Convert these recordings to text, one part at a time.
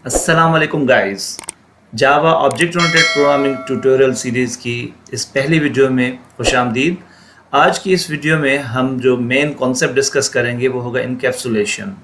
अस्सलाम वालेकुम गाइस। जावा object oriented programming tutorial series की इस पहली वीडियो में खुशामदीद। आज की इस वीडियो में हम जो मेन कॉन्सेप्ट डिस्कस करेंगे वो होगा इनकैप्सुलेशन।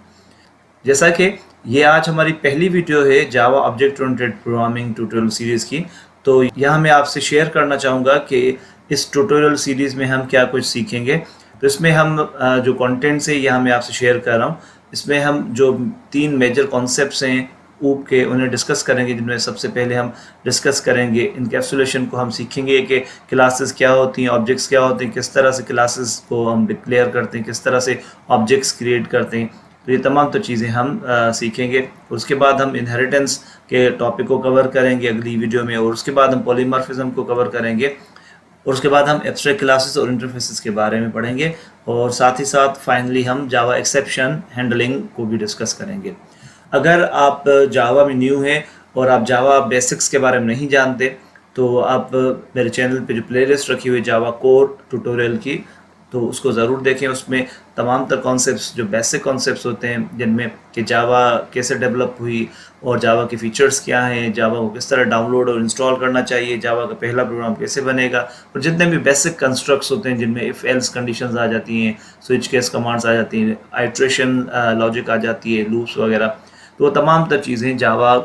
जैसा कि ये आज हमारी पहली वीडियो है जावा object oriented programming tutorial series की, तो यहाँ मैं आपसे शेयर करना चाहूँगा कि इस ट्यूटोरियल सीरीज़ में हम क्या कुछ सीखेंगे। तो इसमें हम जो कंटेंट्स है यहाँ मैं आपसे शेयर कर रहा हूँ। इसमें हम जो 3 मेजर कॉन्सेप्ट्स हैं ऊप के उन्हें डिस्कस करेंगे, जिनमें सबसे पहले हम डिस्कस करेंगे इनकैप्सुलेशन को। हम सीखेंगे कि क्लासेस क्या होती हैं, ऑब्जेक्ट्स क्या होते हैं, किस तरह से क्लासेस को हम डिक्लेयर करते हैं, किस तरह से ऑब्जेक्ट्स क्रिएट करते हैं। तो ये तमाम तो चीज़ें हम सीखेंगे। उसके बाद हम इनहेरिटेंस के टॉपिक को कवर करेंगे अगली वीडियो में, और उसके बाद हम पॉलीमॉर्फिज्म को कवर करेंगे, और उसके बाद हम एब्स्ट्रैक्ट क्लासेस और इंटरफेसेस के बारे में पढ़ेंगे, और साथ ही साथ फाइनली हम जावा एक्सेप्शन हैंडलिंग को भी डिस्कस करेंगे। अगर आप जावा में न्यू हैं और आप जावा बेसिक्स के बारे में नहीं जानते, तो आप मेरे चैनल पे जो प्लेलिस्ट रखी हुई है जावा कोर ट्यूटोरियल की, तो उसको ज़रूर देखें। उसमें तमाम तर कॉन्सेप्ट्स जो बेसिक कॉन्सेप्ट्स होते हैं, जिनमें कि जावा कैसे डेवलप हुई और जावा के फीचर्स क्या हैं, जावा को किस तरह डाउनलोड और इंस्टॉल करना चाहिए, जावा का पहला प्रोग्राम कैसे बनेगा, और जितने भी बेसिक कंस्ट्रक्ट्स होते हैं जिनमें इफ़ एल्स कंडीशंस आ जाती हैं, स्विच केस कमांड्स आ जाती हैं, आइट्रेशन लॉजिक आ जाती है, लूप्स वगैरह, तो वो तमाम तर चीज़ें जावा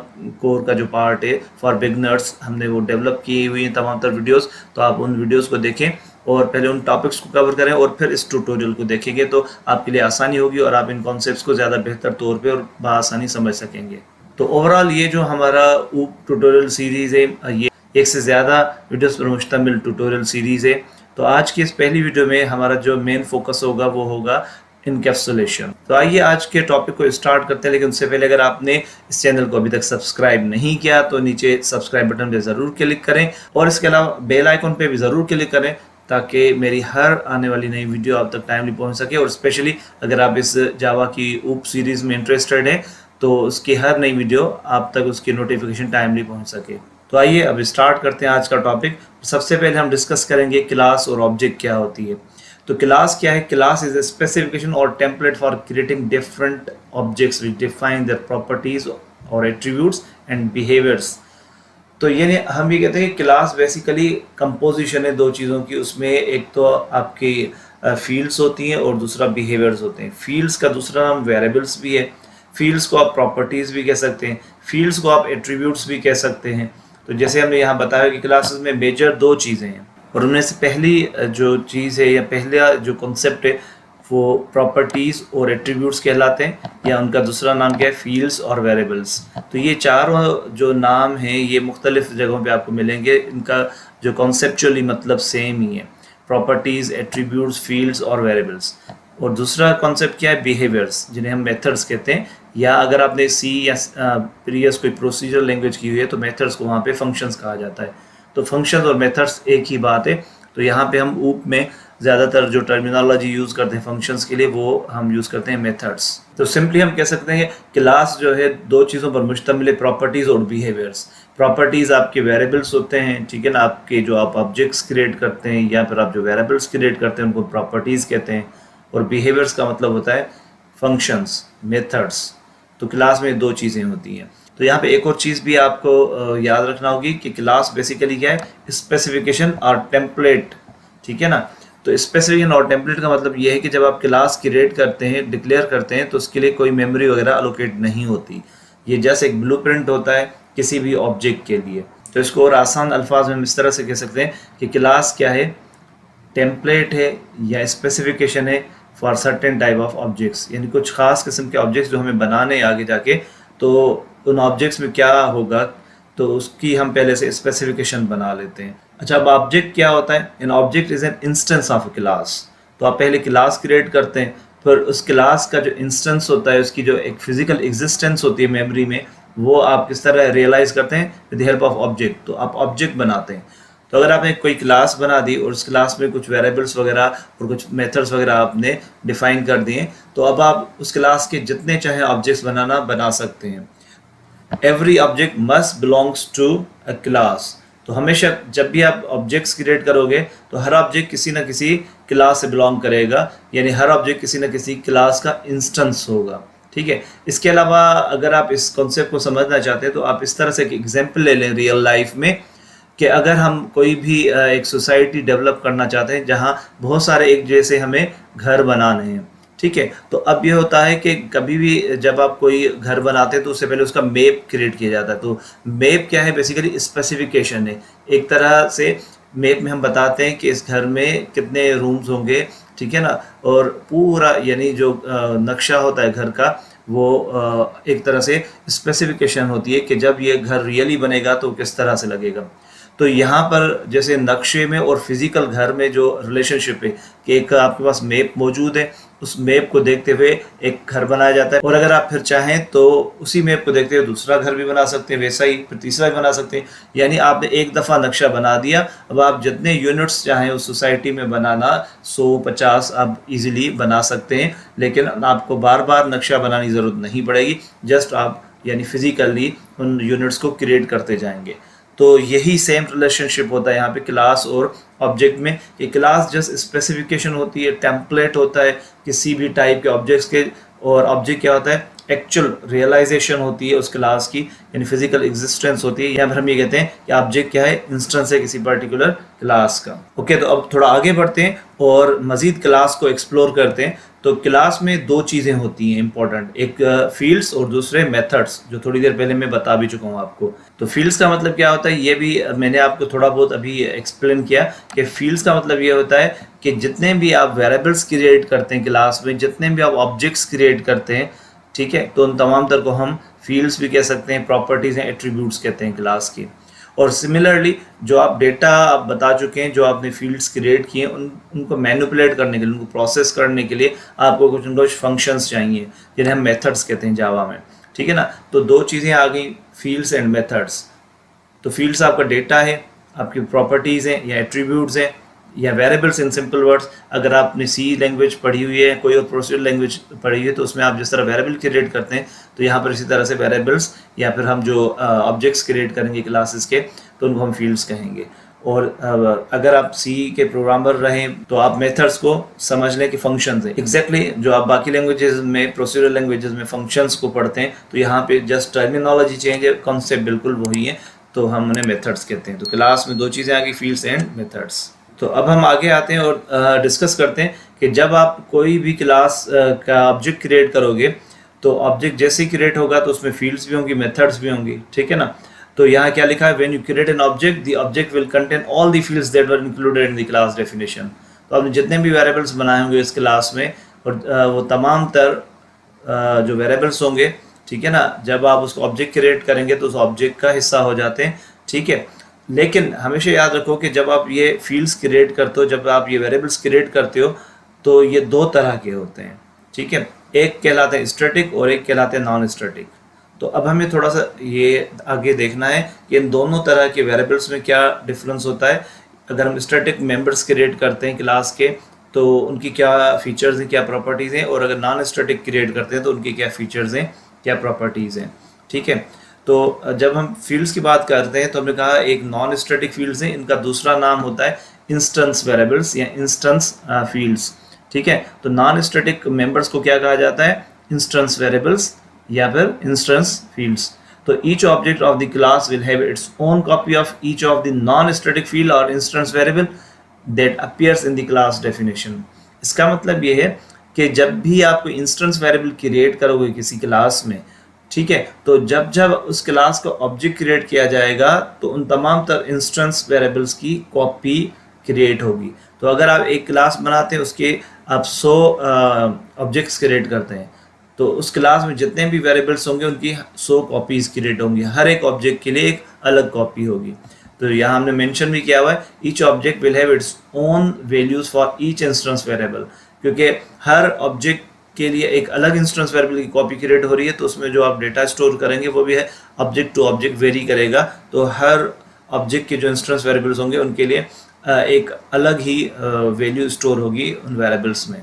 कोर का जो पार्ट है फॉर बिगनर्स हमने वो डेवलप की हुई हैं तमाम तर वीडियोस। तो आप उन वीडियोस को देखें और पहले उन टॉपिक्स को कवर करें और फिर इस ट्यूटोरियल को देखेंगे, तो आपके लिए आसानी होगी और आप इन कॉन्सेप्ट्स को ज़्यादा बेहतर तौर पे और बआसानी समझ सकेंगे। तो ओवरऑल ये जो हमारा ऊप ट्यूटोरियल सीरीज़ है, ये एक से ज़्यादा वीडियोस पर मुश्तमिल ट्यूटोरियल सीरीज़ है। तो आज की इस पहली वीडियो में हमारा जो मेन फोकस होगा वो होगा इनकैप्सुलेशन। तो आइए आज के टॉपिक को स्टार्ट करते हैं, लेकिन उससे पहले अगर आपने इस चैनल को अभी तक सब्सक्राइब नहीं किया तो नीचे सब्सक्राइब बटन पे ज़रूर क्लिक करें, और इसके अलावा बेल आइकन पे भी ज़रूर क्लिक करें, ताकि मेरी हर आने वाली नई वीडियो आप तक टाइमली पहुंच सके। और स्पेशली अगर आप इस जावा की ऊप सीरीज़ में इंटरेस्टेड हैं, तो उसकी हर नई वीडियो आप तक उसकी नोटिफिकेशन टाइमली पहुँच सके। तो आइए अब स्टार्ट करते हैं आज का टॉपिक। सबसे पहले हम डिस्कस करेंगे क्लास और ऑब्जेक्ट क्या होती है। तो क्लास क्या है? क्लास इज ए स्पेसिफिकेशन और template for creating different objects which define their properties और एट्रीब्यूट्स एंड बिहेवियर्स। तो ये हम ये कहते हैं कि क्लास बेसिकली कंपोजिशन है दो चीज़ों की। उसमें एक तो आपकी फील्ड्स होती हैं और दूसरा बिहेवियर्स होते हैं। फील्ड्स का दूसरा नाम वेरिएबल्स भी है। फील्ड्स को आप प्रॉपर्टीज़ भी कह सकते हैं, फील्ड्स को आप एट्रीब्यूट्स भी कह सकते हैं। तो जैसे हमने यहाँ बताया कि क्लासेस में मेजर दो चीज़ें हैं, और उनमें से पहली जो चीज़ है या पहला जो कॉन्सेप्ट है वो प्रॉपर्टीज़ और एट्रीब्यूट्स कहलाते हैं, या उनका दूसरा नाम क्या है? फील्ड्स और वेरिएबल्स। तो ये चारों जो नाम हैं ये मुख्तलिफ जगहों पे आपको मिलेंगे। इनका जो कॉन्सेप्चुअली मतलब सेम ही है, प्रॉपर्टीज़, एट्रीब्यूट्स, फील्ड्स और वेरिएबल्स। और दूसरा कॉन्सेप्ट क्या है? बिहेवियर्स, जिन्हें हम मेथड्स कहते हैं, या अगर आपने सी या प्रीवियस कोई प्रोसीजर लैंग्वेज की हुई है तो मेथड्स को वहाँ पे फंक्शंस कहा जाता है। तो फंक्शंस और मेथड्स एक ही बात है। तो यहाँ पे हम ऊप में ज़्यादातर जो टर्मिनोलॉजी यूज़ करते हैं फंक्शंस के लिए वो हम यूज़ करते हैं मेथड्स। तो सिंपली हम कह सकते हैं कि क्लास जो है दो चीज़ों पर मुश्तमिल है, प्रॉपर्टीज़ और बिहेवियर्स। प्रॉपर्टीज़ आपके वेरिएबल्स होते हैं, ठीक है ना, आपके जो आप ऑब्जेक्ट्स क्रिएट करते हैं या फिर आप जो वेरिएबल्स क्रिएट करते हैं उनको प्रॉपर्टीज़ कहते हैं। और बिहेवियर्स का मतलब होता है फंक्शंस, मेथड्स। तो क्लास में दो चीज़ें होती हैं। तो यहाँ पे एक और चीज़ भी आपको याद रखना होगी कि क्लास बेसिकली क्या है? स्पेसिफिकेशन और टेम्पलेट, ठीक है ना। तो स्पेसिफिकेशन और टेम्पलेट का मतलब ये है कि जब आप क्लास क्रिएट करते हैं, डिक्लेयर करते हैं, तो उसके लिए कोई मेमोरी वगैरह अलोकेट नहीं होती। ये जैसे एक ब्लूप्रिंट होता है किसी भी ऑब्जेक्ट के लिए। तो इसको और आसान अल्फाज में हम इस तरह से कह सकते हैं कि क्लास क्या है? टेम्पलेट है या स्पेसिफिकेशन है for certain type of objects, यानी कुछ खास किस्म के ऑब्जेक्ट्स जो हमें बनाने हैं आगे जाके। तो उन ऑब्जेक्ट्स में क्या होगा, तो उसकी हम पहले से स्पेसिफिकेशन बना लेते हैं। अच्छा, अब ऑब्जेक्ट क्या होता है? An object is an instance of a class. तो आप पहले क्लास क्रिएट करते हैं, फिर उस क्लास का जो इंस्टेंस होता है, उसकी जो एक फिजिकल एग्जिस्टेंस होती है मेमोरी में, वो आप किस तरह रियलाइज करते हैं? With the help of object. तो आप ऑब्जेक्ट बनाते हैं। तो अगर आपने कोई क्लास बना दी और उस क्लास में कुछ वेरिएबल्स वगैरह और कुछ मेथड्स वगैरह आपने डिफाइन कर दिए, तो अब आप उस क्लास के जितने चाहे ऑब्जेक्ट्स बना सकते हैं। Every object must belongs to a class. तो हमेशा जब भी आप ऑब्जेक्ट्स क्रिएट करोगे तो हर ऑब्जेक्ट किसी ना किसी क्लास से बिलोंग करेगा, यानी हर ऑब्जेक्ट किसी ना किसी क्लास का इंस्टेंस होगा। ठीक है। इसके अलावा अगर आप इस कॉन्सेप्ट को समझना चाहते हैं तो आप इस तरह से एक एग्जांपल ले लें रियल लाइफ में, कि अगर हम कोई भी एक सोसाइटी डेवलप करना चाहते हैं जहां बहुत सारे एक जैसे हमें घर बनाने हैं, ठीक है। तो अब ये होता है कि कभी भी जब आप कोई घर बनाते हैं तो उससे पहले उसका मैप क्रिएट किया जाता है। तो मैप क्या है, बेसिकली स्पेसिफिकेशन है। एक तरह से मैप में हम बताते हैं कि इस घर में कितने रूम्स होंगे, ठीक है ना। और पूरा यानी जो नक्शा होता है घर का, वो एक तरह से स्पेसिफिकेशन होती है कि जब ये घर रियली बनेगा तो किस तरह से लगेगा। तो यहाँ पर जैसे नक्शे में और फिजिकल घर में जो रिलेशनशिप है कि एक आपके पास मैप मौजूद है, उस मैप को देखते हुए एक घर बनाया जाता है। और अगर आप फिर चाहें तो उसी मैप को देखते हुए दूसरा घर भी बना सकते हैं, वैसा ही फिर तीसरा भी बना सकते हैं। यानी आपने एक दफ़ा नक्शा बना दिया, अब आप जितने यूनिट्स चाहें उस सोसाइटी में बनाना 100-50 आप इजीली बना सकते हैं। लेकिन आपको बार बार नक्शा बनाने की ज़रूरत नहीं पड़ेगी, जस्ट आप यानी फिजिकली उन यूनिट्स को क्रिएट करते जाएंगे। तो यही सेम रिलेशनशिप होता है यहाँ पे क्लास और ऑब्जेक्ट में, कि क्लास जस्ट स्पेसिफिकेशन होती है, टेम्पलेट होता है किसी भी टाइप के ऑब्जेक्ट्स के, और ऑब्जेक्ट क्या होता है, एक्चुअल रियलाइजेशन होती है उस क्लास की, यानी फिजिकल एग्जिस्टेंस होती है। यहाँ पर हम ये कहते हैं कि ऑब्जेक्ट क्या है, इंस्टेंस है किसी पर्टिकुलर क्लास का। ओके, तो अब थोड़ा आगे बढ़ते हैं और मजीद क्लास को एक्सप्लोर करते हैं। तो क्लास में दो चीज़ें होती हैं इंपॉर्टेंट, एक फील्ड्स और दूसरे मेथड्स, जो थोड़ी देर पहले मैं बता भी चुका हूँ आपको। तो फील्ड्स का मतलब क्या होता है, ये भी मैंने आपको थोड़ा बहुत अभी एक्सप्लेन किया कि फील्ड्स का मतलब ये होता है कि जितने भी आप वेरिएबल्स क्रिएट करते हैं क्लास में, जितने भी आप ऑब्जेक्ट्स क्रिएट करते हैं, ठीक है, तो उन तमाम तर को हम फील्ड्स भी कह सकते हैं, प्रॉपर्टीज़ हैं, एट्रीब्यूट्स कहते हैं क्लास की। और सिमिलरली जो आप डेटा आप बता चुके हैं, जो आपने फील्ड्स क्रिएट किए, उनको मैनिपुलेट करने के लिए, उनको प्रोसेस करने के लिए आपको कुछ फंक्शंस चाहिए, जिन्हें हम मेथड्स कहते हैं जावा में, ठीक है ना। तो दो चीज़ें आ गई, फील्ड्स एंड मेथड्स। तो फील्ड्स आपका डेटा है, आपकी प्रॉपर्टीज़ हैं या एट्रीब्यूट्स हैं या वेरिएबल्स इन सिंपल वर्ड्स। अगर आपने सी लैंग्वेज पढ़ी हुई है, कोई और प्रोसीजर लैंग्वेज पढ़ी हुई है, तो उसमें आप जिस तरह वेरिएबल क्रिएट करते हैं, तो यहाँ पर इसी तरह से वेरिएबल्स या फिर हम जो ऑब्जेक्ट्स क्रिएट करेंगे क्लासेस के, तो उनको हम फील्ड्स कहेंगे। और अगर आप सी के प्रोग्रामर रहें तो आप मेथड्स को समझ लें कि फंक्शंस हैं। एग्जैक्टली जो आप बाकी लैंग्वेजेस में, प्रोसीजर लैंग्वेजेस में फंक्शंस को पढ़ते हैं, तो यहाँ पे जस्ट टर्मिनोलॉजी चेंज है, कॉन्सेप्ट बिल्कुल वही है, तो हम उन्हें मेथड्स कहते हैं। तो क्लास में दो चीज़ें आ गई, फील्ड्स एंड मेथड्स। तो अब हम आगे आते हैं और डिस्कस करते हैं कि जब आप कोई भी क्लास का ऑब्जेक्ट क्रिएट करोगे, तो ऑब्जेक्ट जैसे ही क्रिएट होगा तो उसमें फील्ड्स भी होंगी, मेथड्स भी होंगी, ठीक है ना। तो यहाँ क्या लिखा है, when you create an object the object will contain all the fields that were included in the class definition. तो आपने जितने भी वेरिएबल्स बनाए होंगे इस क्लास में, और वो तमाम तर जो वेरिएबल्स होंगे, ठीक है ना, जब आप उसको ऑब्जेक्ट क्रिएट करेंगे तो उस ऑब्जेक्ट का हिस्सा हो जाते हैं, ठीक है। लेकिन हमेशा याद रखो कि जब आप ये फील्ड्स क्रिएट करते हो, जब आप ये वेरिएबल्स क्रिएट करते हो, तो ये दो तरह के होते हैं, ठीक है। एक कहलाते हैं स्टैटिक और एक कहलाते हैं नॉन स्टैटिक। तो अब हमें थोड़ा सा ये आगे देखना है कि इन दोनों तरह के वेरिएबल्स में क्या डिफरेंस होता है। अगर हम स्टैटिक मेंबर्स क्रिएट करते हैं क्लास के, तो उनकी क्या फीचर्स हैं, क्या प्रॉपर्टीज़ हैं, और अगर नॉन स्टैटिक क्रिएट करते हैं तो उनकी क्या फीचर्स हैं, क्या प्रॉपर्टीज़ हैं, ठीक है। तो जब हम फील्ड्स की बात करते हैं तो हमने कहा एक नॉन स्टैटिक फील्ड्स हैं, इनका दूसरा नाम होता है इंस्टेंस वेरिएबल्स या इंस्टेंस फील्ड्स, ठीक है। तो नॉन स्टैटिक मेंबर्स को क्या कहा जाता है, इंस्टेंस वेरिएबल्स या फिर इंस्टेंस फील्ड्स। तो each object of the class will have its own copy of each of the non static field और instance variable that appears in the class definition. इसका मतलब ये है कि जब भी आप कोई इंस्टेंस वेरिएबल क्रिएट करोगे किसी क्लास में, ठीक है, तो जब जब उस क्लास का ऑब्जेक्ट क्रिएट किया जाएगा तो उन तमाम तर इंस्टेंस वेरिएबल्स की कॉपी क्रिएट होगी। तो अगर आप एक क्लास बनाते हैं, उसके आप 100 ऑब्जेक्ट्स क्रिएट करते हैं, तो उस क्लास में जितने भी वेरिएबल्स होंगे उनकी 100 कॉपीज़ क्रिएट होंगी, हर एक ऑब्जेक्ट के लिए एक अलग कॉपी होगी। तो यहाँ हमने मेंशन भी किया हुआ है, each object will have its own values for each instance variable, क्योंकि हर ऑब्जेक्ट के लिए एक अलग इंस्टेंस वेरिएबल की कॉपी क्रिएट हो रही है, तो उसमें जो आप डेटा स्टोर करेंगे वो भी है ऑब्जेक्ट टू ऑब्जेक्ट वेरी करेगा। तो हर ऑब्जेक्ट के जो इंस्टेंस वेरिएबल्स होंगे उनके लिए एक अलग ही वैल्यू स्टोर होगी उन वेरिएबल्स में।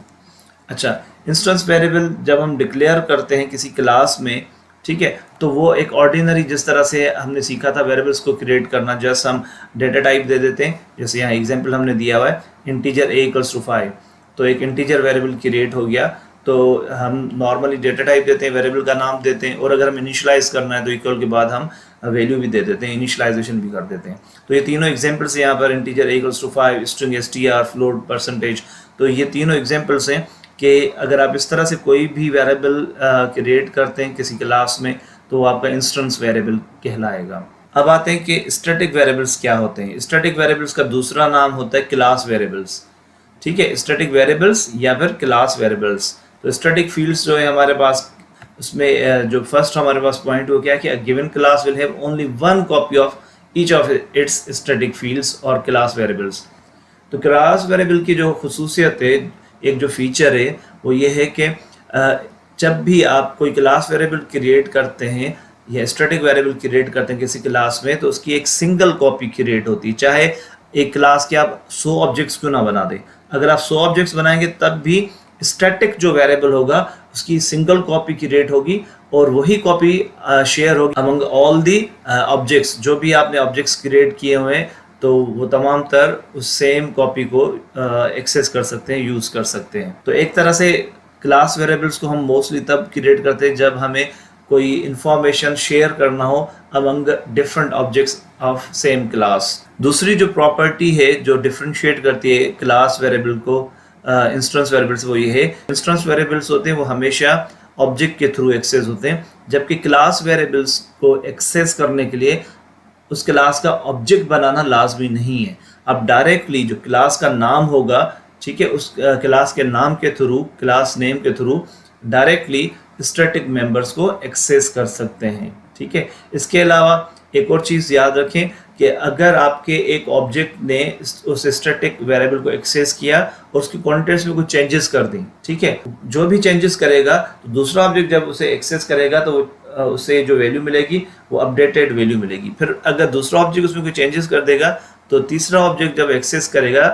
अच्छा, इंस्टेंस वेरिएबल जब हम डिक्लेयर करते हैं किसी क्लास में, ठीक है, तो वो एक ऑर्डिनरी, जिस तरह से हमने सीखा था वेरिएबल्स को क्रिएट करना, जस्ट हम डेटा टाइप दे देते हैं। जैसे यहाँ एग्जांपल हमने दिया हुआ है इंटीजर a = 5, तो एक इंटीजर वेरिएबल क्रिएट हो गया। तो हम नॉर्मली डेटा टाइप देते हैं, वेरिएबल का नाम देते हैं, और अगर हम इनिशियलाइज करना है तो इक्वल के बाद हम वैल्यू भी दे देते हैं, इनिशियलाइजेशन भी कर देते हैं। तो ये तीनों एग्जांपल्स यहाँ पर integer =5, string str, float, percentage, तो ये तीनों एग्जांपल्स हैं कि अगर आप इस तरह से कोई भी वेरिएबल क्रिएट करते हैं किसी क्लास में तो वो आपका इंस्टेंस वेरिएबल कहलाएगा। अब आते हैं कि स्टैटिक वेरिएबल्स क्या होते हैं। स्टैटिक वेरिएबल्स का दूसरा नाम होता है क्लास वेरिएबल्स, ठीक है, स्टैटिक वेरिएबल्स या फिर क्लास वेरिएबल्स। तो स्टैटिक फील्ड्स जो है हमारे पास, उसमें जो फर्स्ट हमारे पास पॉइंट हो गया कि a given class will have only one copy of each of its static fields और क्लास वेरिएबल्स। तो क्लास वेरिएबल की जो खुसूसियत है, एक जो फीचर है वो ये है कि जब भी आप कोई क्लास वेरिएबल क्रिएट करते हैं या स्टैटिक वेरिएबल क्रिएट करते हैं किसी क्लास में, तो उसकी एक सिंगल कॉपी क्रिएट होती है। चाहे एक क्लास के आप 100 ऑब्जेक्ट्स क्यों ना बना दें, अगर आप 100 ऑब्जेक्ट्स बनाएंगे तब भी स्टैटिक जो वेरिएबल होगा उसकी सिंगल कॉपी क्रिएट होगी और वही कॉपी शेयर होगी अमंग ऑल दी ऑब्जेक्ट्स। जो भी आपने ऑब्जेक्ट्स क्रिएट किए हुए हैं तो वो तमाम तर उस सेम कॉपी को एक्सेस कर सकते हैं, यूज़ कर सकते हैं। तो एक तरह से क्लास वेरिएबल्स को हम मोस्टली तब क्रिएट करते हैं जब हमें कोई इंफॉर्मेशन शेयर करना हो among different objects of same class. दूसरी जो प्रॉपर्टी है जो डिफरेंशिएट करती है क्लास वेरिएबल को इंस्टेंस वेरिएबल्स, वो ये है, इंस्टेंस वेरिएबल्स होते हैं वो हमेशा ऑब्जेक्ट के थ्रू एक्सेस होते हैं, जबकि क्लास वेरिएबल्स को एक्सेस करने के लिए उस क्लास का ऑब्जेक्ट बनाना लाजमी नहीं है। अब डायरेक्टली जो क्लास का नाम होगा, ठीक है, उस क्लास के नाम के थ्रू, क्लास नेम के थ्रू डायरेक्टली स्टैटिक मेंबर्स को एक्सेस कर सकते हैं, ठीक है। इसके अलावा एक और चीज़ याद रखें कि अगर आपके एक ऑब्जेक्ट ने उस स्टैटिक वेरिएबल को एक्सेस किया और उसकी कॉन्टेंट्स में कुछ चेंजेस कर दी, ठीक है, जो भी चेंजेस करेगा तो दूसरा ऑब्जेक्ट जब उसे एक्सेस करेगा तो उसे जो वैल्यू मिलेगी वो अपडेटेड वैल्यू मिलेगी। फिर अगर दूसरा ऑब्जेक्ट उसमें कोई चेंजेस कर देगा तो तीसरा ऑब्जेक्ट जब एक्सेस करेगा,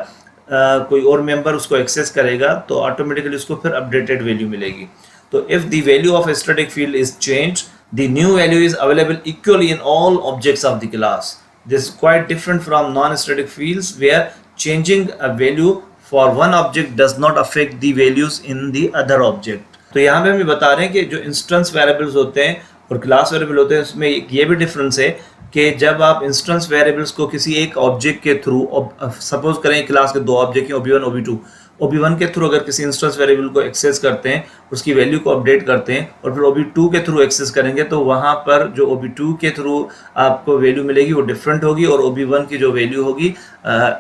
कोई और मेंबर उसको एक्सेस करेगा तो ऑटोमेटिकली उसको फिर अपडेटेड वैल्यू मिलेगी। तो if the value of a static field is changed, the new value is available equally in all objects of the class. This is quite different from non-static fields where changing a value for one object does not affect the values in the other object. तो यहाँ पे हम ये बता रहे हैं कि जो इंस्टेंस वेरिएबल्स होते हैं और क्लास वेरिएबल होते हैं उसमें ये भी डिफरेंस है कि जब आप इंस्टेंस वेरिएबल्स को किसी एक ऑब्जेक्ट के थ्रू, सपोज करें क्लास के दो ऑब्जेक्ट हैं OB1 OB2, OB1 के थ्रू अगर किसी इंस्टेंस वेरिएबल को एक्सेस करते हैं, उसकी वैल्यू को अपडेट करते हैं और फिर OB2 के थ्रू एक्सेस करेंगे तो वहाँ पर जो OB2 के थ्रू आपको वैल्यू मिलेगी वो डिफरेंट होगी और OB1 की जो वैल्यू होगी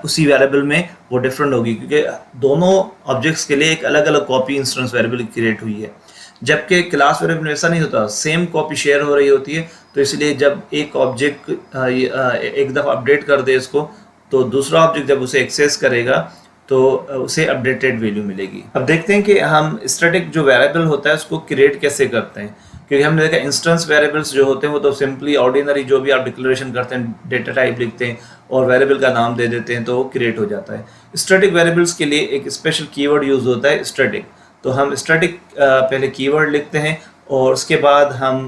उसी वेरिएबल में वो डिफरेंट होगी, क्योंकि दोनों ऑब्जेक्ट्स के लिए एक अलग अलग कॉपी इंस्टेंस वेरिएबल क्रिएट हुई है। जबकि क्लास वेरिएबल में ऐसा नहीं होता, सेम कॉपी शेयर हो रही होती है। तो इसलिए जब एक ऑब्जेक्ट एक दफ़ा अपडेट कर दे इसको तो दूसरा ऑब्जेक्ट जब उसे एक्सेस करेगा तो उसे अपडेटेड वैल्यू मिलेगी। अब देखते हैं कि हम स्टैटिक जो वेरिएबल होता है उसको क्रिएट कैसे करते हैं, क्योंकि हमने देखा इंस्टेंस वेरिएबल्स जो होते हैं वो तो सिंपली ऑर्डिनरी जो भी आप डिक्लेरेशन करते हैं, डेटा टाइप लिखते हैं और वेरिएबल का नाम दे देते हैं तो वो क्रिएट हो जाता है। स्टैटिक वेरिएबल्स के लिए एक स्पेशल कीवर्ड यूज़ होता है स्टैटिक। तो हम स्टैटिक पहले कीवर्ड लिखते हैं और उसके बाद हम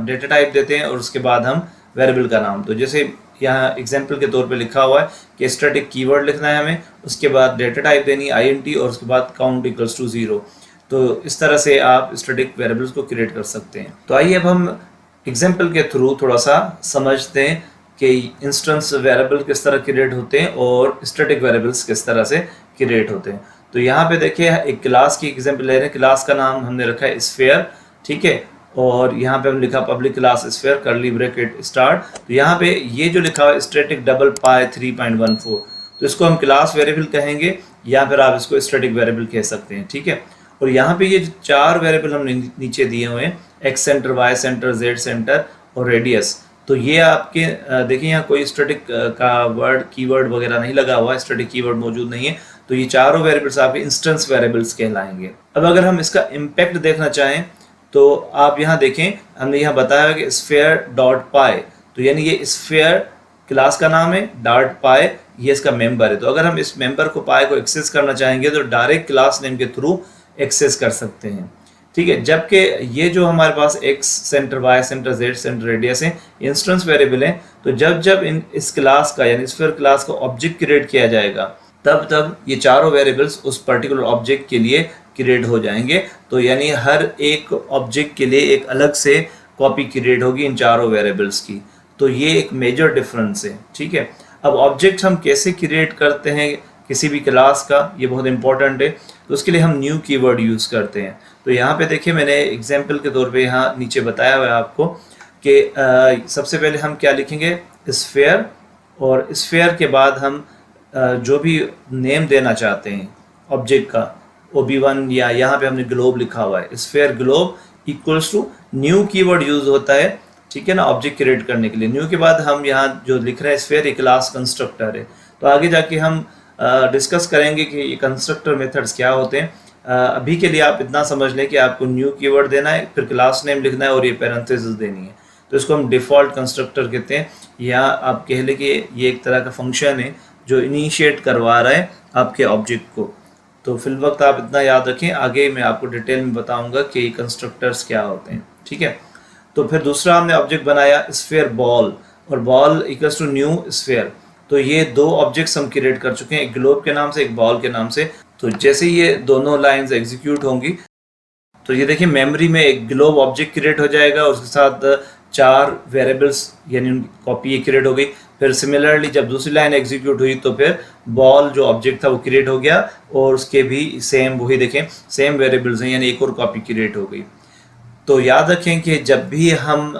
डेटा टाइप देते हैं और उसके बाद हम वेरिएबल का नाम। तो जैसे यहाँ एग्जाम्पल के तौर पे लिखा हुआ है कि स्टैटिक कीवर्ड लिखना है हमें, उसके बाद डेटा टाइप देनी INT और उसके बाद काउंट इक्वल्स टू 0। तो इस तरह से आप स्टैटिक वेरिएबल्स को क्रिएट कर सकते हैं। तो आइए अब हम एग्जाम्पल के थ्रू थोड़ा सा समझते हैं कि इंस्टेंस वेरिएबल किस तरह क्रिएट होते हैं और स्टैटिक वेरिएबल्स किस तरह से क्रिएट होते हैं। तो यहाँ पे देखिए एक क्लास की एग्जाम्पल ले रहे हैं। क्लास का नाम हमने रखा है स्फीयर, ठीक है, और यहाँ पे हम लिखा public class sphere curly bracket start. तो यहाँ पे ये जो लिखा हुआ है स्टैटिक डबल पाई 3.14, तो इसको हम क्लास वेरिएबल कहेंगे या फिर आप इसको स्टैटिक वेरिएबल कह सकते हैं, ठीक है। और यहाँ पे ये जो 4 वेरिएबल हमने नीचे दिए हुए हैं, X centre, Y centre, Z centre और रेडियस, तो ये आपके देखिए यहाँ कोई स्टैटिक का वर्ड कीवर्ड वगैरह नहीं लगा हुआ है, स्टैटिक कीवर्ड मौजूद नहीं है। तो ये चारों वेरिएबल्स आपके इंस्टेंस वेरिएबल्स कहलाएंगे। अब अगर हम इसका इम्पैक्ट देखना चाहें तो आप यहाँ देखें, हमने यहाँ बताया कि स्फीयर डॉट पाई, तो यानी ये स्फीयर क्लास का नाम है, डॉट पाई ये इसका मेंबर है। तो अगर हम इस मेंबर को पाई को एक्सेस करना चाहेंगे तो डायरेक्ट क्लास नेम के थ्रू एक्सेस कर सकते हैं, ठीक है। जबकि ये जो हमारे पास x centre, Y centre, Z center, radius है, इंस्टेंस वेरिएबल है। तो जब इस क्लास का यानी स्फीयर क्लास का ऑब्जेक्ट क्रिएट किया जाएगा तब ये चारों वेरिएबल्स उस पर्टिकुलर ऑब्जेक्ट के लिए क्रिएट हो जाएंगे। तो यानी हर एक ऑब्जेक्ट के लिए एक अलग से कॉपी क्रिएट होगी इन चारों वेरिएबल्स की। तो ये एक मेजर डिफरेंस है, ठीक है। अब ऑब्जेक्ट हम कैसे क्रिएट करते हैं किसी भी क्लास का, ये बहुत इंपॉर्टेंट है। तो उसके लिए हम न्यू कीवर्ड यूज़ करते हैं। तो यहाँ पे देखिए मैंने एग्जाम्पल के तौर पे यहाँ नीचे बताया हुआ है आपको कि सबसे पहले हम क्या लिखेंगे, स्फेयर, और स्फेयर के बाद हम जो भी नेम देना चाहते हैं ऑब्जेक्ट का, OB1 या यहाँ पे हमने ग्लोब लिखा हुआ है, sphere globe equals to new keyword use होता है, ठीक है ना, ऑब्जेक्ट क्रिएट करने के लिए। न्यू के बाद हम यहाँ जो लिख रहे हैं स्फेयर, एक क्लास कंस्ट्रक्टर है। तो आगे जाके हम डिस्कस करेंगे कि ये कंस्ट्रक्टर मेथड्स क्या होते हैं। अभी के लिए आप इतना समझ लें कि आपको न्यू कीवर्ड देना है, फिर क्लास नेम लिखना है और ये पैरेंथेसिस देनी है। तो इसको हम डिफ़ॉल्ट कंस्ट्रक्टर कहते हैं, या आप कह लें कि ये एक तरह का फंक्शन है जो इनिशिएट करवा रहा है आपके ऑब्जेक्ट को। तो फिल वक्त आप इतना याद रखें, आगे मैं आपको डिटेल में बताऊंगा कि ये कंस्ट्रक्टर्स क्या होते हैं, ठीक है। तो फिर दूसरा हमने ऑब्जेक्ट बनाया स्फेयर बॉल, और ball equals to new sphere. तो ये दो ऑब्जेक्ट्स हम क्रिएट कर चुके हैं, एक ग्लोब के नाम से, एक बॉल के नाम से। तो जैसे ये दोनों लाइंस एग्जीक्यूट होंगी तो ये देखिए मेमोरी में एक ग्लोब ऑब्जेक्ट क्रिएट हो जाएगा और उसके साथ 4 वेरिएबल्स यानी कॉपी क्रिएट हो गई। फिर सिमिलरली जब दूसरी लाइन एग्जीक्यूट हुई तो फिर बॉल जो ऑब्जेक्ट था वो क्रिएट हो गया और उसके भी सेम वही देखें सेम वेरिएबल्स हैं, यानी एक और कॉपी क्रिएट हो गई। तो याद रखें कि जब भी हम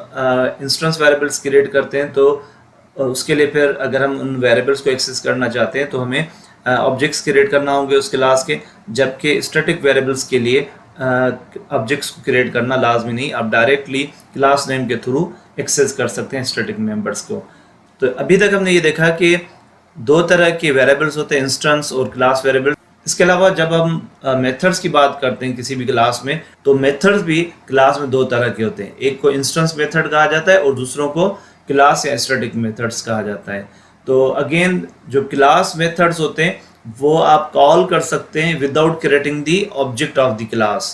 इंस्टेंस वेरिएबल्स क्रिएट करते हैं तो उसके लिए फिर अगर हम उन वेरिएबल्स को एक्सेस करना चाहते हैं तो हमें ऑब्जेक्ट्स क्रिएट करना होंगे उस क्लास के, जबकि स्टैटिक वेरिएबल्स के लिए ऑब्जेक्ट्स को क्रिएट करना लाजमी नहीं, आप डायरेक्टली क्लास नेम के थ्रू एक्सेस कर सकते हैं स्टैटिक मेंबर्स को। तो अभी तक हमने ये देखा कि 2 तरह के वेरिएबल्स होते हैं, इंस्टेंस और क्लास वेरिएबल्स। इसके अलावा जब हम मेथड्स की बात करते हैं किसी भी क्लास में, तो मेथड्स भी क्लास में 2 तरह के होते हैं, एक को इंस्टेंस मेथड कहा जाता है और दूसरों को क्लास या स्टैटिक मेथड्स कहा जाता है। तो अगेन जो क्लास मेथड्स होते हैं वो आप कॉल कर सकते हैं without creating the object of the class,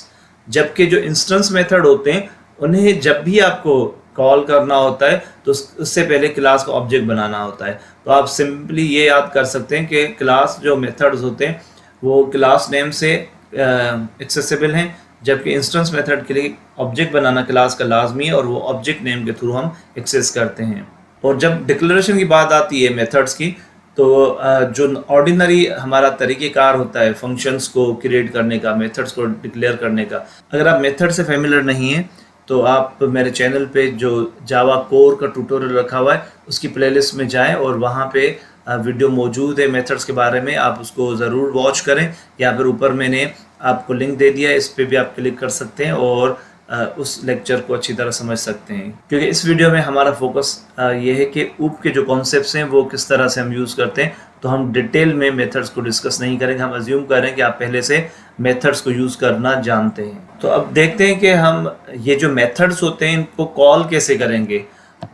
जबकि जो इंस्टेंस मेथड होते हैं उन्हें जब भी आपको कॉल करना होता है तो उससे पहले क्लास का ऑब्जेक्ट बनाना होता है। तो आप सिंपली ये याद कर सकते हैं कि क्लास जो मेथड्स होते हैं वो क्लास नेम से एक्सेसिबल हैं, जबकि इंस्टेंस मेथड के लिए ऑब्जेक्ट बनाना क्लास का लाजमी है और वो ऑब्जेक्ट नेम के थ्रू हम एक्सेस करते हैं। और जब डिक्लेरेशन की बात आती है मेथड्स की, तो जो ऑर्डिनरी हमारा तरीक़ेकार होता है फंक्शंस को क्रिएट करने का, मेथड्स को डिक्लेयर करने का, अगर आप मेथड से फेमिलियर नहीं हैं तो आप मेरे चैनल पे जो जावा कोर का ट्यूटोरियल रखा हुआ है उसकी प्लेलिस्ट में जाएं और वहाँ पे वीडियो मौजूद है मेथड्स के बारे में, आप उसको ज़रूर वॉच करें, या फिर ऊपर मैंने आपको लिंक दे दिया है, इस पर भी आप क्लिक कर सकते हैं और उस लेक्चर को अच्छी तरह समझ सकते हैं। क्योंकि इस वीडियो में हमारा फोकस ये है कि ऊप के जो कॉन्सेप्ट्स हैं वो किस तरह से हम यूज़ करते हैं, तो हम डिटेल में मेथड्स को डिस्कस नहीं करेंगे, हम अज्यूम करें कि आप पहले से मेथड्स को यूज़ करना जानते हैं। तो अब देखते हैं कि हम ये जो मेथड्स होते हैं इनको कॉल कैसे करेंगे।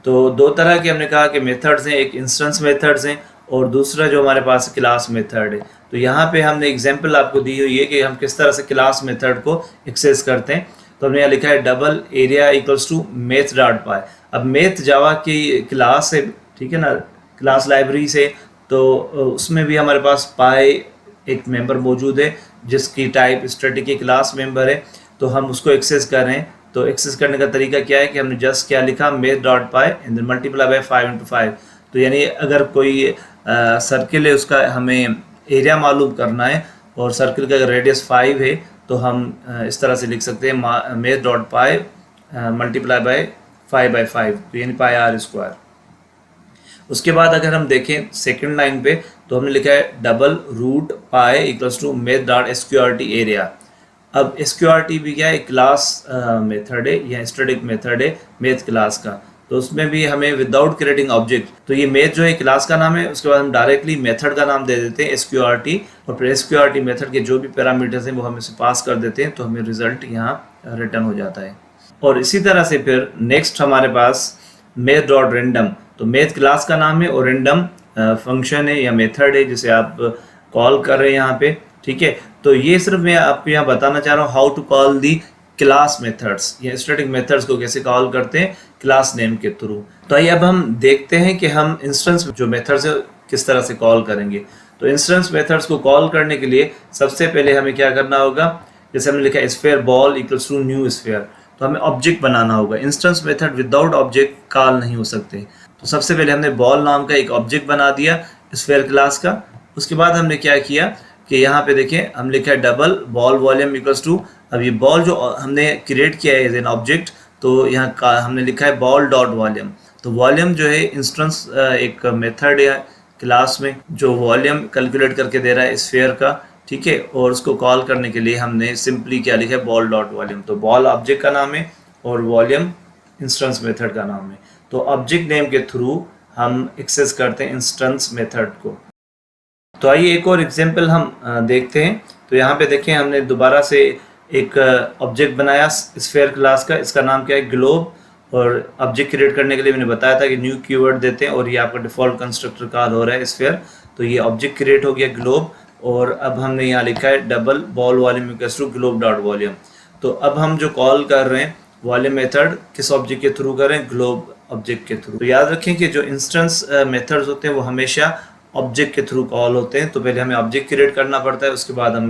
तो 2 तरह के हमने कहा कि मेथड्स हैं, एक इंस्टेंस मेथड्स हैं और दूसरा जो हमारे पास क्लास मेथड है। तो यहाँ पे हमने एग्जांपल आपको दी हुई है कि हम किस तरह से क्लास मेथड को एक्सेस करते हैं। तो हमने यहाँ लिखा है double area equals to math dot pi. अब मैथ जावा की क्लास है, ठीक है ना, क्लास लाइब्रेरी से, तो उसमें भी हमारे पास पाई एक मेंबर मौजूद है जिसकी टाइप स्टैटिक की क्लास मेंबर है। तो हम उसको एक्सेस कर रहे हैं, तो एक्सेस करने का तरीका क्या है कि हमने जस्ट क्या लिखा, math dot pi and then multiply by 5 × 5। तो यानी अगर कोई सर्किल है उसका हमें एरिया मालूम करना है और सर्किल का अगर रेडियस 5 है तो हम इस तरह से लिख सकते हैं math dot pi multiply by 5/5, तो यानी पाई आर स्क्वायर। उसके बाद अगर हम देखें सेकंड लाइन पे तो हमने लिखा है double root pi equals to math dot SQRT area. अब SQRT भी क्या है, क्लास मेथड है या स्टैटिक मेथड है मैथ क्लास का, तो उसमें भी हमें विदाउट क्रिएटिंग ऑब्जेक्ट, तो ये मैथ जो है क्लास का नाम है, उसके बाद हम डायरेक्टली मेथड का नाम दे देते हैं SQRT, और फिर SQRT मेथड के जो भी पैरामीटर्स हैं वो हम इसे पास कर देते हैं, तो हमें रिजल्ट यहाँ रिटर्न हो जाता है। और इसी तरह से फिर नेक्स्ट हमारे पास मैथ डॉट रेंडम, तो मैथ क्लास का नाम है और रेंडम फंक्शन है या मेथड है जिसे आप कॉल कर रहे हैं यहाँ पे, ठीक है। तो ये सिर्फ मैं आपको यहाँ बताना चाह रहा हूँ how to call the class methods या स्टैटिक मेथड्स को कैसे कॉल करते हैं क्लास नेम के थ्रू। तो आइए अब हम देखते हैं कि हम इंस्टेंस जो मेथड्स है किस तरह से कॉल करेंगे। तो इंस्टेंस मेथड्स को कॉल करने के लिए सबसे पहले हमें क्या करना होगा जैसे हमने लिखा sphere ball equals to new sphere, तो हमें ऑब्जेक्ट बनाना होगा। Instance method without object call नहीं हो सकते। तो सबसे पहले हमने बॉल नाम का एक ऑब्जेक्ट बना दिया स्फीयर क्लास का। उसके बाद हमने क्या किया कि यहाँ पे देखें हम लिखा है double ball volume equals to, अब ये बॉल जो हमने क्रिएट किया है एज एन ऑब्जेक्ट, तो यहाँ का हमने लिखा है बॉल डॉट वॉल्यूम। तो वॉल्यूम जो है इंस्टेंस एक मेथड है क्लास में जो वॉल्यूम कैलकुलेट करके दे रहा है स्फीयर का, ठीक है। और उसको कॉल करने के लिए हमने सिंपली क्या लिखा है बॉल डॉट वॉल्यूम। तो बॉल ऑब्जेक्ट का नाम है और वॉल्यूम इंस्टेंस मेथड का नाम है। तो ऑब्जेक्ट नेम के थ्रू हम एक्सेस करते हैं इंस्टेंस मेथड को। तो आइए एक और एग्जांपल हम देखते हैं। तो यहाँ पे देखें हमने दोबारा से एक ऑब्जेक्ट बनाया स्फीयर क्लास का, इसका नाम क्या है ग्लोब। और ऑब्जेक्ट क्रिएट करने के लिए मैंने बताया था कि न्यू कीवर्ड देते हैं और ये आपका डिफ़ॉल्ट कंस्ट्रक्टर कॉल हो रहा है स्फीयर। तो ये ऑब्जेक्ट क्रिएट हो गया ग्लोब और अब हमने यहाँ लिखा है double ball volume equals to globe dot volume. तो अब हम जो कॉल कर रहे हैं वॉल्यूम मेथड किस ऑब्जेक्ट के थ्रू कर रहे हैं, ग्लोब ऑब्जेक्ट के थ्रू। तो याद रखें कि जो इंस्टेंस मेथड्स होते हैं वो हमेशा ऑब्जेक्ट के थ्रू कॉल होते हैं। तो पहले हमें ऑब्जेक्ट क्रिएट करना पड़ता है, उसके बाद हम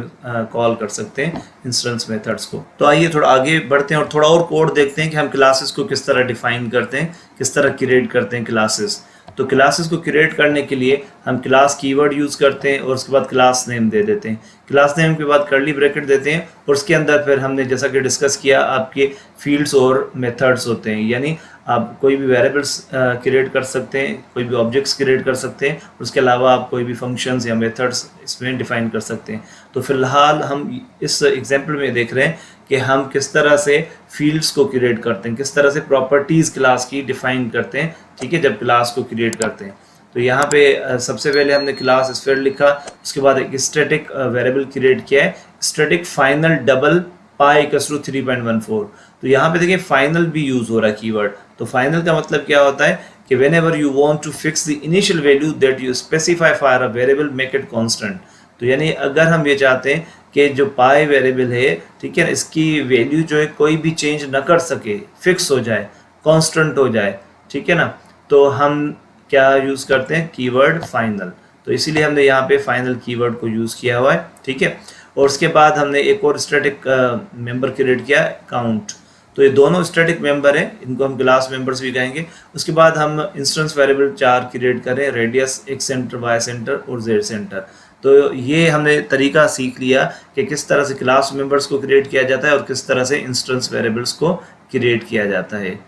कॉल कर सकते हैं इंस्टेंस मेथड्स को। तो आइए थोड़ा आगे बढ़ते हैं और थोड़ा और कोड देखते हैं कि हम क्लासेस को किस तरह डिफाइन करते हैं, किस तरह क्रिएट करते हैं क्लासेस। तो क्लासेस को क्रिएट करने के लिए हम क्लास कीवर्ड यूज़ करते हैं और उसके बाद क्लास नेम दे देते हैं। क्लास नेम के बाद कर्ली ब्रैकेट देते हैं और उसके अंदर फिर हमने जैसा कि डिस्कस किया आपके फील्ड्स और मेथड्स होते हैं, यानी आप कोई भी वेरिएबल्स क्रिएट कर सकते हैं, कोई भी ऑब्जेक्ट्स क्रिएट कर सकते हैं, उसके अलावा आप कोई भी फंक्शंस या मेथड्स इसमें डिफाइन कर सकते हैं। तो फिलहाल हम इस एग्जांपल में देख रहे हैं कि हम किस तरह से फील्ड्स को क्रिएट करते हैं, किस तरह से प्रॉपर्टीज़ क्लास की डिफाइन करते हैं, ठीक है, जब क्लास को क्रिएट करते हैं। तो यहाँ पे सबसे पहले हमने क्लास स्फीयर लिखा, उसके बाद एक स्टैटिक वेरिएबल क्रिएट किया है static final double pi equals to 3.14। तो यहाँ पे देखिए फाइनल भी यूज़ हो रहा है कीवर्ड। तो फाइनल का मतलब क्या होता है कि whenever you want to fix the initial value that you specify for a variable make it constant। तो यानी अगर हम ये चाहते हैं कि जो पाई वेरिएबल है, ठीक है, इसकी वैल्यू जो है कोई भी चेंज ना कर सके, फिक्स हो जाए, कांस्टेंट हो जाए, ठीक है ना, तो हम क्या यूज़ करते हैं कीवर्ड फाइनल। तो इसीलिए हमने यहाँ पे फाइनल कीवर्ड को यूज़ किया हुआ है, ठीक है। और उसके बाद हमने एक और स्टैटिक मेंबर क्रिएट किया काउंट। तो ये दोनों स्टैटिक मेंबर हैं, इनको हम क्लास मेंबर्स भी कहेंगे। उसके बाद हम इंस्टेंस वेरिएबल 4 क्रिएट करें, radius, X centre, Y centre और जेड सेंटर। तो ये हमने तरीका सीख लिया कि किस तरह से क्लास मेंबर्स को क्रिएट किया जाता है और किस तरह से इंस्टेंस वेरिएबल्स को क्रिएट किया जाता है।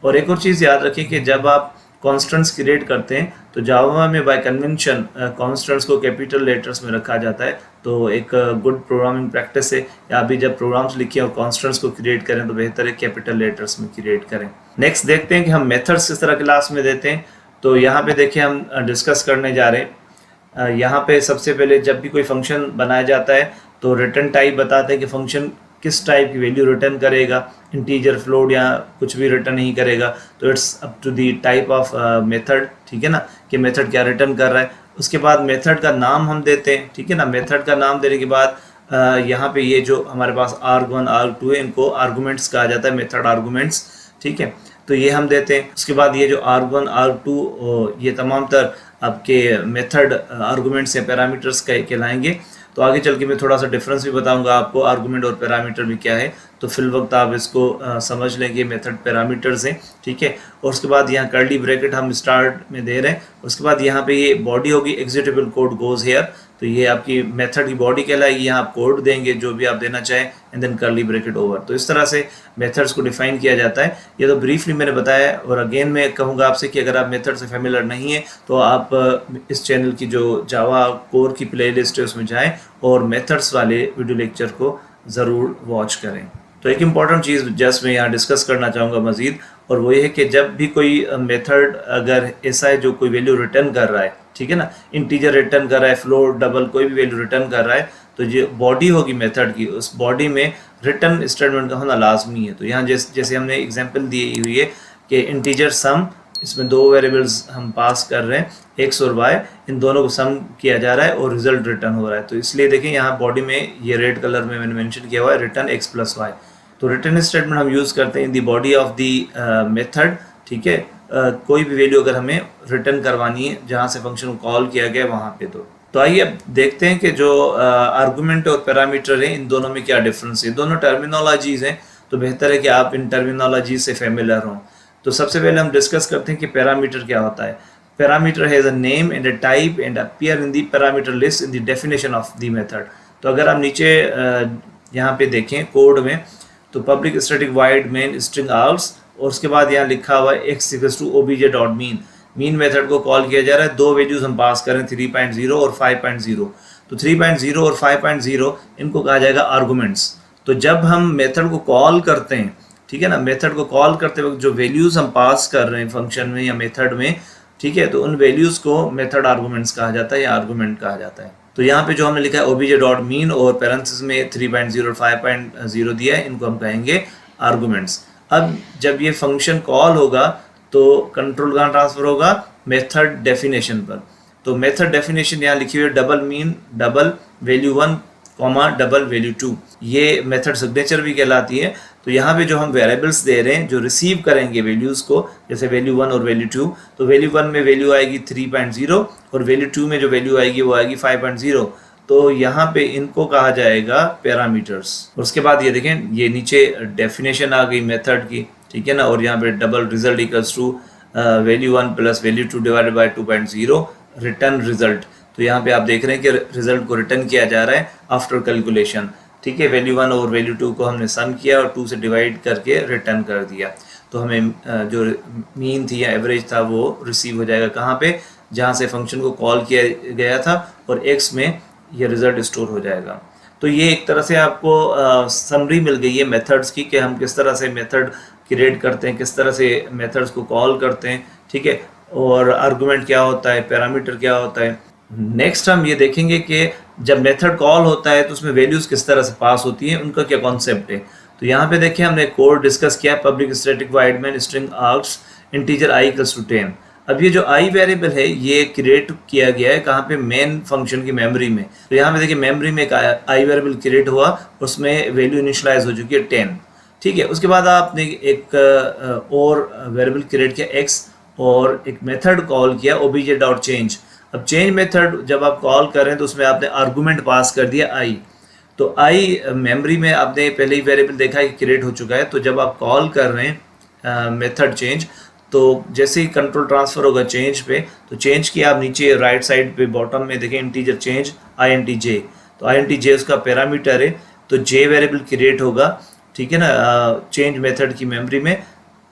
और एक और चीज़ याद रखें कि जब आप कॉन्स्टेंट्स क्रिएट करते हैं तो जावा में बाय कन्वेंशन कॉन्स्टेंट्स को कैपिटल लेटर्स में रखा जाता है। तो एक गुड प्रोग्रामिंग प्रैक्टिस है, या अभी जब प्रोग्राम्स लिखें और कॉन्स्टेंट्स को क्रिएट करें तो बेहतर है कैपिटल लेटर्स में क्रिएट करें। नेक्स्ट देखते हैं कि हम मेथड्स किस तरह क्लास में देते हैं। तो यहाँ पे देखिए हम डिस्कस करने जा रहे हैं। यहाँ पे सबसे पहले जब भी कोई फंक्शन बनाया जाता है तो रिटर्न टाइप बताते हैं कि फंक्शन किस टाइप की वैल्यू रिटर्न करेगा, इंटीजर, फ्लोट या कुछ भी रिटर्न नहीं करेगा। तो it's up to the type of method, ठीक है ना, कि मेथड क्या रिटर्न कर रहा है। उसके बाद मेथड का नाम हम देते हैं, ठीक है ना। मेथड का नाम देने के बाद यहाँ पे ये जो हमारे पास arg1 arg2 है, इनको आर्गूमेंट्स कहा जाता है, मेथड आर्गूमेंट्स, ठीक है। तो ये हम देते हैं। उसके बाद ये जो arg1 arg2 ये तमाम तर आपके मेथड आर्गूमेंट्स या पैरामीटर्स कहलाएंगे। तो आगे चल के मैं थोड़ा सा डिफरेंस भी बताऊंगा आपको, आर्गूमेंट और पैरामीटर भी क्या है। तो फिल वक्त आप इसको समझ लेंगे, मेथड पैरामीटर्स हैं, ठीक है। और उसके बाद यहाँ कर्ली ब्रैकेट हम स्टार्ट में दे रहे हैं। उसके बाद यहाँ पे ये बॉडी होगी एग्जीक्यूटेबल कोड गोज हेयर। तो ये आपकी मेथड की बॉडी कहलाएगी, यहाँ आप कोड देंगे जो भी आप देना चाहें and then curly bracket over. तो इस तरह से मेथड्स को डिफाइन किया जाता है। ये तो ब्रीफली मैंने बताया, और अगेन मैं कहूँगा आपसे कि अगर आप मेथड से फेमिलियर नहीं है तो आप इस चैनल की जो जावा कोर की प्लेलिस्ट है उसमें जाएं और मेथड्स वाले वीडियो लेक्चर को ज़रूर वॉच करें। तो एक इम्पॉर्टेंट चीज़ जस्ट मैं यहाँ डिस्कस करना चाहूँगा मज़ीद, और वो ये है कि जब भी कोई मेथड अगर ऐसा है जो कोई वैल्यू रिटर्न कर रहा है, ठीक है ना, इंटीजर रिटर्न कर रहा है, फ्लोट, डबल, कोई भी वैल्यू रिटर्न कर रहा है, तो जो बॉडी होगी मेथड की, उस बॉडी में रिटर्न स्टेटमेंट का होना लाजमी है। तो यहाँ जैसे हमने एग्जांपल दी हुई है कि इंटीजर सम, इसमें दो वेरिएबल्स हम पास कर रहे हैं, एक्स और वाई, इन दोनों को सम किया जा रहा है और रिजल्ट रिटर्न हो रहा है। तो इसलिए देखें यहाँ बॉडी में ये रेड कलर में मैंने मेंशन किया हुआ है रिटर्न एक्स प्लस वाई। तो रिटर्न स्टेटमेंट हम यूज़ करते हैं in the body of the method, ठीक है। कोई भी वैल्यू अगर हमें रिटर्न करवानी है जहाँ से फंक्शन को कॉल किया गया वहाँ पे। तो तो आइए अब देखते हैं कि जो आर्गुमेंट और पैरामीटर है इन दोनों में क्या डिफरेंस है। दोनों टर्मिनोलॉजीज हैं, तो बेहतर है कि आप इन टर्मिनोलॉजी से फेमिलियर हों। तो सबसे पहले हम डिस्कस करते हैं कि पैरामीटर क्या होता है। Parameter has a name and a type and appear in the parameter list in the definition of the method. तो अगर आप नीचे यहाँ पे देखें कोड में, तो public static void main string args और उसके बाद यहाँ लिखा हुआ है x equals to o b j dot mean. Mean method को कॉल किया जा रहा है, दो वैल्यूज हम पास करें 3.0 और 5.0। तो 3.0 और 5.0 इनको कहा जाएगा आर्गुमेंट्स। तो जब हम मेथड को कॉल करते हैं, ठीक है ना, मेथड को कॉल करते वक्त जो वैल्यूज हम पास कर रहे हैं फंक्शन में या मेथड में, ठीक है, तो उन वैल्यूज को मेथड आर्गुमेंट्स कहा जाता है या आर्गुमेंट कहा जाता है। तो यहाँ पे जो हमने लिखा है ओबीजे डॉट मीन और पैरेंथेसिस में 3.0 और 5.0 दिया है, इनको हम कहेंगे आर्गुमेंट्स। अब जब ये फंक्शन कॉल होगा तो कंट्रोल कहाँ ट्रांसफर होगा, मेथड डेफिनेशन पर। तो मेथड डेफिनेशन यहाँ लिखी हुई है double mean double value 1 comma double value 2, ये मेथड सिग्नेचर भी कहलाती है। तो यहाँ पे जो हम वेरिएबल्स दे रहे हैं जो रिसीव करेंगे वैल्यूज़ को, जैसे वैल्यू 1 और वैल्यू 2, तो वैल्यू 1 में वैल्यू आएगी 3.0 और वैल्यू 2 में जो वैल्यू आएगी वो आएगी 5.0। तो यहाँ पे इनको कहा जाएगा पैरामीटर्स। और उसके बाद ये देखें, ये नीचे डेफिनेशन आ गई मेथड की, ठीक है ना, और यहाँ पे double result equals to value 1 plus value 2 divided by 2.0 return result. तो यहाँ पे आप देख रहे हैं कि रिजल्ट को रिटर्न किया जा रहा है आफ्टर कैलकुलेशन, ठीक है। वैल्यू 1 और वैल्यू 2 को हमने सम किया और 2 से डिवाइड करके रिटर्न कर दिया। तो हमें जो मीन थी या एवरेज था वो रिसीव हो जाएगा कहाँ पे, जहाँ से फंक्शन को कॉल किया गया था, और एक्स में ये रिजल्ट स्टोर हो जाएगा। तो ये एक तरह से आपको समरी मिल गई है मेथड्स की कि हम किस तरह से मेथड क्रिएट करते हैं, किस तरह से मेथड्स को कॉल करते हैं, ठीक है, और आर्गुमेंट क्या होता है, पैरामीटर क्या होता है। नेक्स्ट हम ये देखेंगे कि जब मेथड कॉल होता है तो उसमें वैल्यूज़ किस तरह से पास होती हैं, उनका क्या कॉन्सेप्ट है। तो यहाँ पे देखिए हमने कोड डिस्कस किया, public static void main string args integer i equals to 10। अब ये जो i वेरिएबल है ये क्रिएट किया गया है कहाँ पे, मेन फंक्शन की मेमोरी में। तो यहाँ पे देखिए मेमोरी में एक i वेरिएबल क्रिएट हुआ, उसमें वैल्यू इनिशियलाइज हो चुकी है 10, ठीक है। उसके बाद आपने एक और वेरिएबल क्रिएट किया x और एक मेथड कॉल किया ओबीजे डॉट चेंज। अब चेंज मेथड जब आप कॉल करें तो उसमें आपने आर्गुमेंट पास कर दिया i। तो i मेमोरी में आपने पहले ही वेरिएबल देखा है कि क्रिएट हो चुका है। तो जब आप कॉल कर रहे हैं मेथड चेंज, तो जैसे ही कंट्रोल ट्रांसफर होगा चेंज पे, तो चेंज की आप नीचे राइट साइड पे बॉटम में देखें इंटीजर चेंज int j। तो int j उसका पैरामीटर है, तो j वेरिएबल क्रिएट होगा, ठीक है ना, चेंज मेथड की मेमोरी में,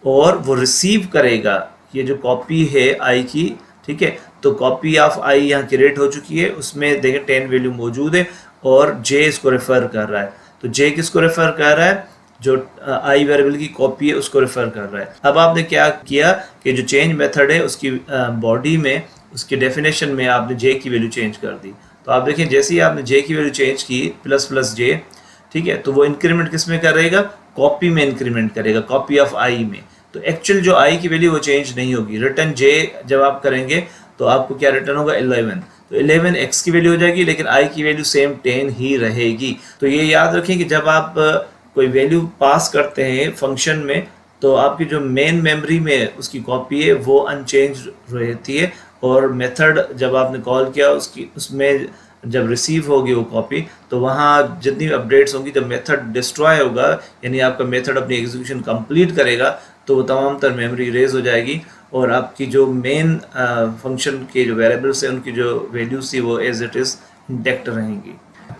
और वो रिसीव करेगा ये जो कॉपी है i की, ठीक है। तो कॉपी ऑफ i यहाँ क्रिएट हो चुकी है, उसमें देखें 10 वैल्यू मौजूद है और j इसको रेफर कर रहा है। तो j किसको रेफर कर रहा है, जो i वेरिएबल की कॉपी है उसको रेफर कर रहा है। अब आपने क्या किया कि जो चेंज मेथड है उसकी बॉडी में, उसके डेफिनेशन में आपने j की वैल्यू चेंज कर दी। तो आप देखें जैसे ही आपने j की वैल्यू चेंज की प्लस प्लस j, ठीक है, तो वो इंक्रीमेंट किस में करेगा, कॉपी में इंक्रीमेंट करेगा, कॉपी ऑफ i में। तो एक्चुअल जो i की वैल्यू वो चेंज नहीं होगी। रिटर्न j जब आप करेंगे तो आपको क्या रिटर्न होगा, 11। तो 11 x की वैल्यू हो जाएगी, लेकिन i की वैल्यू सेम 10 ही रहेगी। तो ये याद रखें कि जब आप कोई वैल्यू पास करते हैं फंक्शन में, तो आपकी जो मेन मेमोरी में उसकी कॉपी है वो अनचेंज रहती है, और मेथड जब आपने कॉल किया उसमें जब रिसीव होगी वो कॉपी, तो वहाँ जितनी अपडेट्स होंगी, जब मेथड डिस्ट्रॉय होगा यानी आपका मेथड अपनी एग्जीक्यूशन कंप्लीट करेगा, तो वो तमाम तर मेमोरी रेज हो जाएगी और आपकी जो मेन फंक्शन के जो वेरिएबल्स हैं उनकी जो वैल्यूज थी वो एज इट इज़ इंटैक्ट रहेंगी।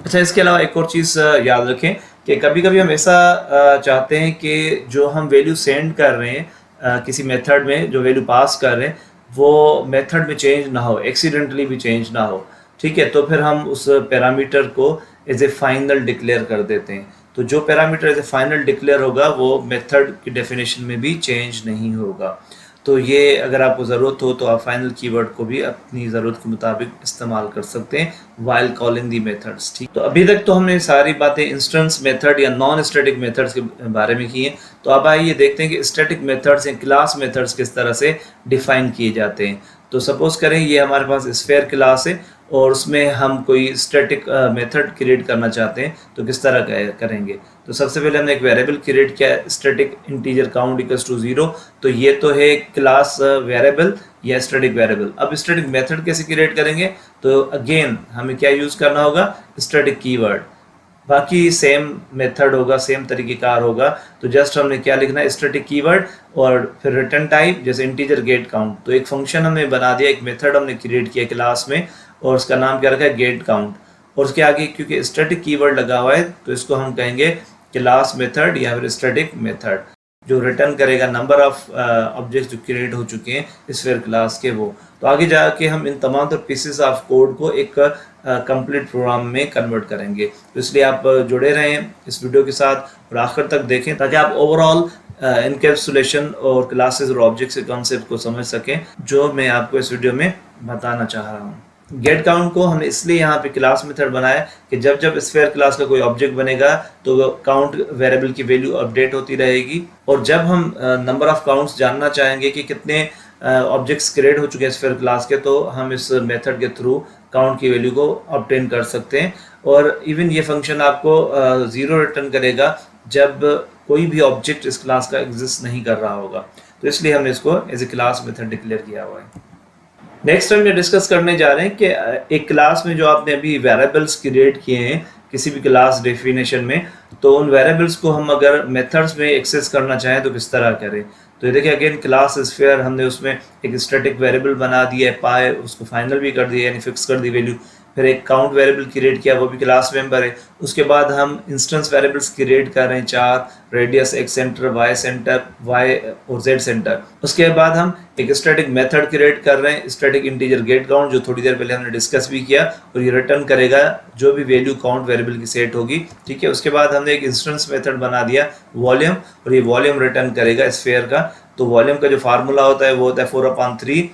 अच्छा, इसके अलावा एक और चीज़ याद रखें कि कभी कभी हम ऐसा चाहते हैं कि जो हम वैल्यू सेंड कर रहे हैं किसी मेथड में, जो वैल्यू पास कर रहे हैं वो मेथड में चेंज ना हो, एक्सीडेंटली भी चेंज ना हो, ठीक है। तो फिर हम उस पैरामीटर को एज ए फाइनल डिक्लेयर कर देते हैं। तो जो parameter as a final declare होगा वो मेथड की डेफिनेशन में भी चेंज नहीं होगा। तो ये अगर आपको ज़रूरत हो तो आप फाइनल कीवर्ड को भी अपनी ज़रूरत के मुताबिक इस्तेमाल कर सकते हैं वाइल कॉलिंग दी मेथड्स, ठीक। तो अभी तक तो हमने सारी बातें इंस्टेंस मेथड या नॉन स्टैटिक मेथड्स के बारे में की हैं। तो अब आइए देखते हैं कि स्टैटिक मेथड्स या क्लास मेथड्स किस तरह से डिफाइन किए जाते हैं। तो सपोज करें ये हमारे पास स्फेयर क्लास है और उसमें हम कोई स्टैटिक मेथड क्रिएट करना चाहते हैं तो किस तरह करेंगे। तो सबसे पहले हमने एक वेरिएबल क्रिएट किया, static integer count equals to 0। तो ये तो है क्लास वेरिएबल या स्टैटिक वेरिएबल। अब स्टैटिक मेथड कैसे क्रिएट करेंगे, तो अगेन हमें क्या यूज़ करना होगा, स्टैटिक कीवर्ड। बाकी सेम मेथड होगा, सेम तरीक़ेकार होगा। तो जस्ट हमने क्या लिखना है, स्टैटिक कीवर्ड और फिर रिटर्न टाइप जैसे इंटीजर गेट काउंट। तो एक फंक्शन हमने बना दिया, एक मेथड हमने क्रिएट किया क्लास में और उसका नाम क्या रखा है, गेट काउंट। और उसके आगे क्योंकि स्टैटिक कीवर्ड लगा हुआ है तो इसको हम कहेंगे क्लास मेथड या फिर स्टैटिक मेथड, जो रिटर्न करेगा नंबर ऑफ ऑब्जेक्ट्स जो क्रिएट हो चुके हैं स्फीयर क्लास के वो। तो आगे जाके हम इन तमाम तर पीसेस ऑफ कोड को एक कंप्लीट प्रोग्राम में कन्वर्ट करेंगे। तो इसलिए आप जुड़े रहें इस वीडियो के साथ और आखिर तक देखें ताकि आप ओवरऑल इनकैप्सुलेशन और क्लासेस और ऑब्जेक्ट्स के कॉन्सेप्ट को समझ सकें जो मैं आपको इस वीडियो में बताना चाह रहा हूँ। गेट काउंट को हमने इसलिए यहाँ पे क्लास मेथड बनाया कि जब जब स्फीयर क्लास का कोई ऑब्जेक्ट बनेगा तो काउंट वेरिएबल की वैल्यू अपडेट होती रहेगी। और जब हम नंबर ऑफ काउंट्स जानना चाहेंगे कि कितने ऑब्जेक्ट्स क्रिएट हो चुके हैं स्फीयर क्लास के, तो हम इस मेथड के थ्रू काउंट की वैल्यू को ऑब्टेन कर सकते हैं। और इवन ये फंक्शन आपको 0 रिटर्न करेगा जब कोई भी ऑब्जेक्ट इस क्लास का एग्जिस्ट नहीं कर रहा होगा। तो इसलिए हमने इसको as a class method declare किया हुआ है। नेक्स्ट हम ये डिस्कस करने जा रहे हैं कि एक क्लास में जो आपने अभी वेरिएबल्स क्रिएट किए हैं किसी भी क्लास डेफिनेशन में, तो उन वेरिएबल्स को हम अगर मेथड्स में एक्सेस करना चाहें तो किस तरह करें। तो ये देखिए अगेन क्लास स्फीयर हमने उसमें एक स्टैटिक वेरिएबल बना दिया है पाए, उसको फाइनल भी कर दिया यानी फिक्स कर दी वैल्यू। फिर एक काउंट वेरिएबल क्रिएट किया, वो भी क्लास मेंबर है। उसके बाद हम इंस्टेंस वेरिएबल्स क्रिएट कर रहे हैं 4, radius, X centre, Y centre, Y और जेड सेंटर। उसके बाद हम एक स्टैटिक मेथड क्रिएट कर रहे हैं, स्टैटिक इंटीजर गेट काउंट, जो थोड़ी देर पहले हमने डिस्कस भी किया, और ये रिटर्न करेगा जो भी वैल्यू काउंट वेरिएबल की सेट होगी। ठीक है, उसके बाद हमने एक इंस्टेंस मेथड बना दिया वॉल्यूम, और ये वॉल्यूम रिटर्न करेगा स्फीयर का। तो वॉल्यूम का जो फार्मूला होता है वो होता है 4/3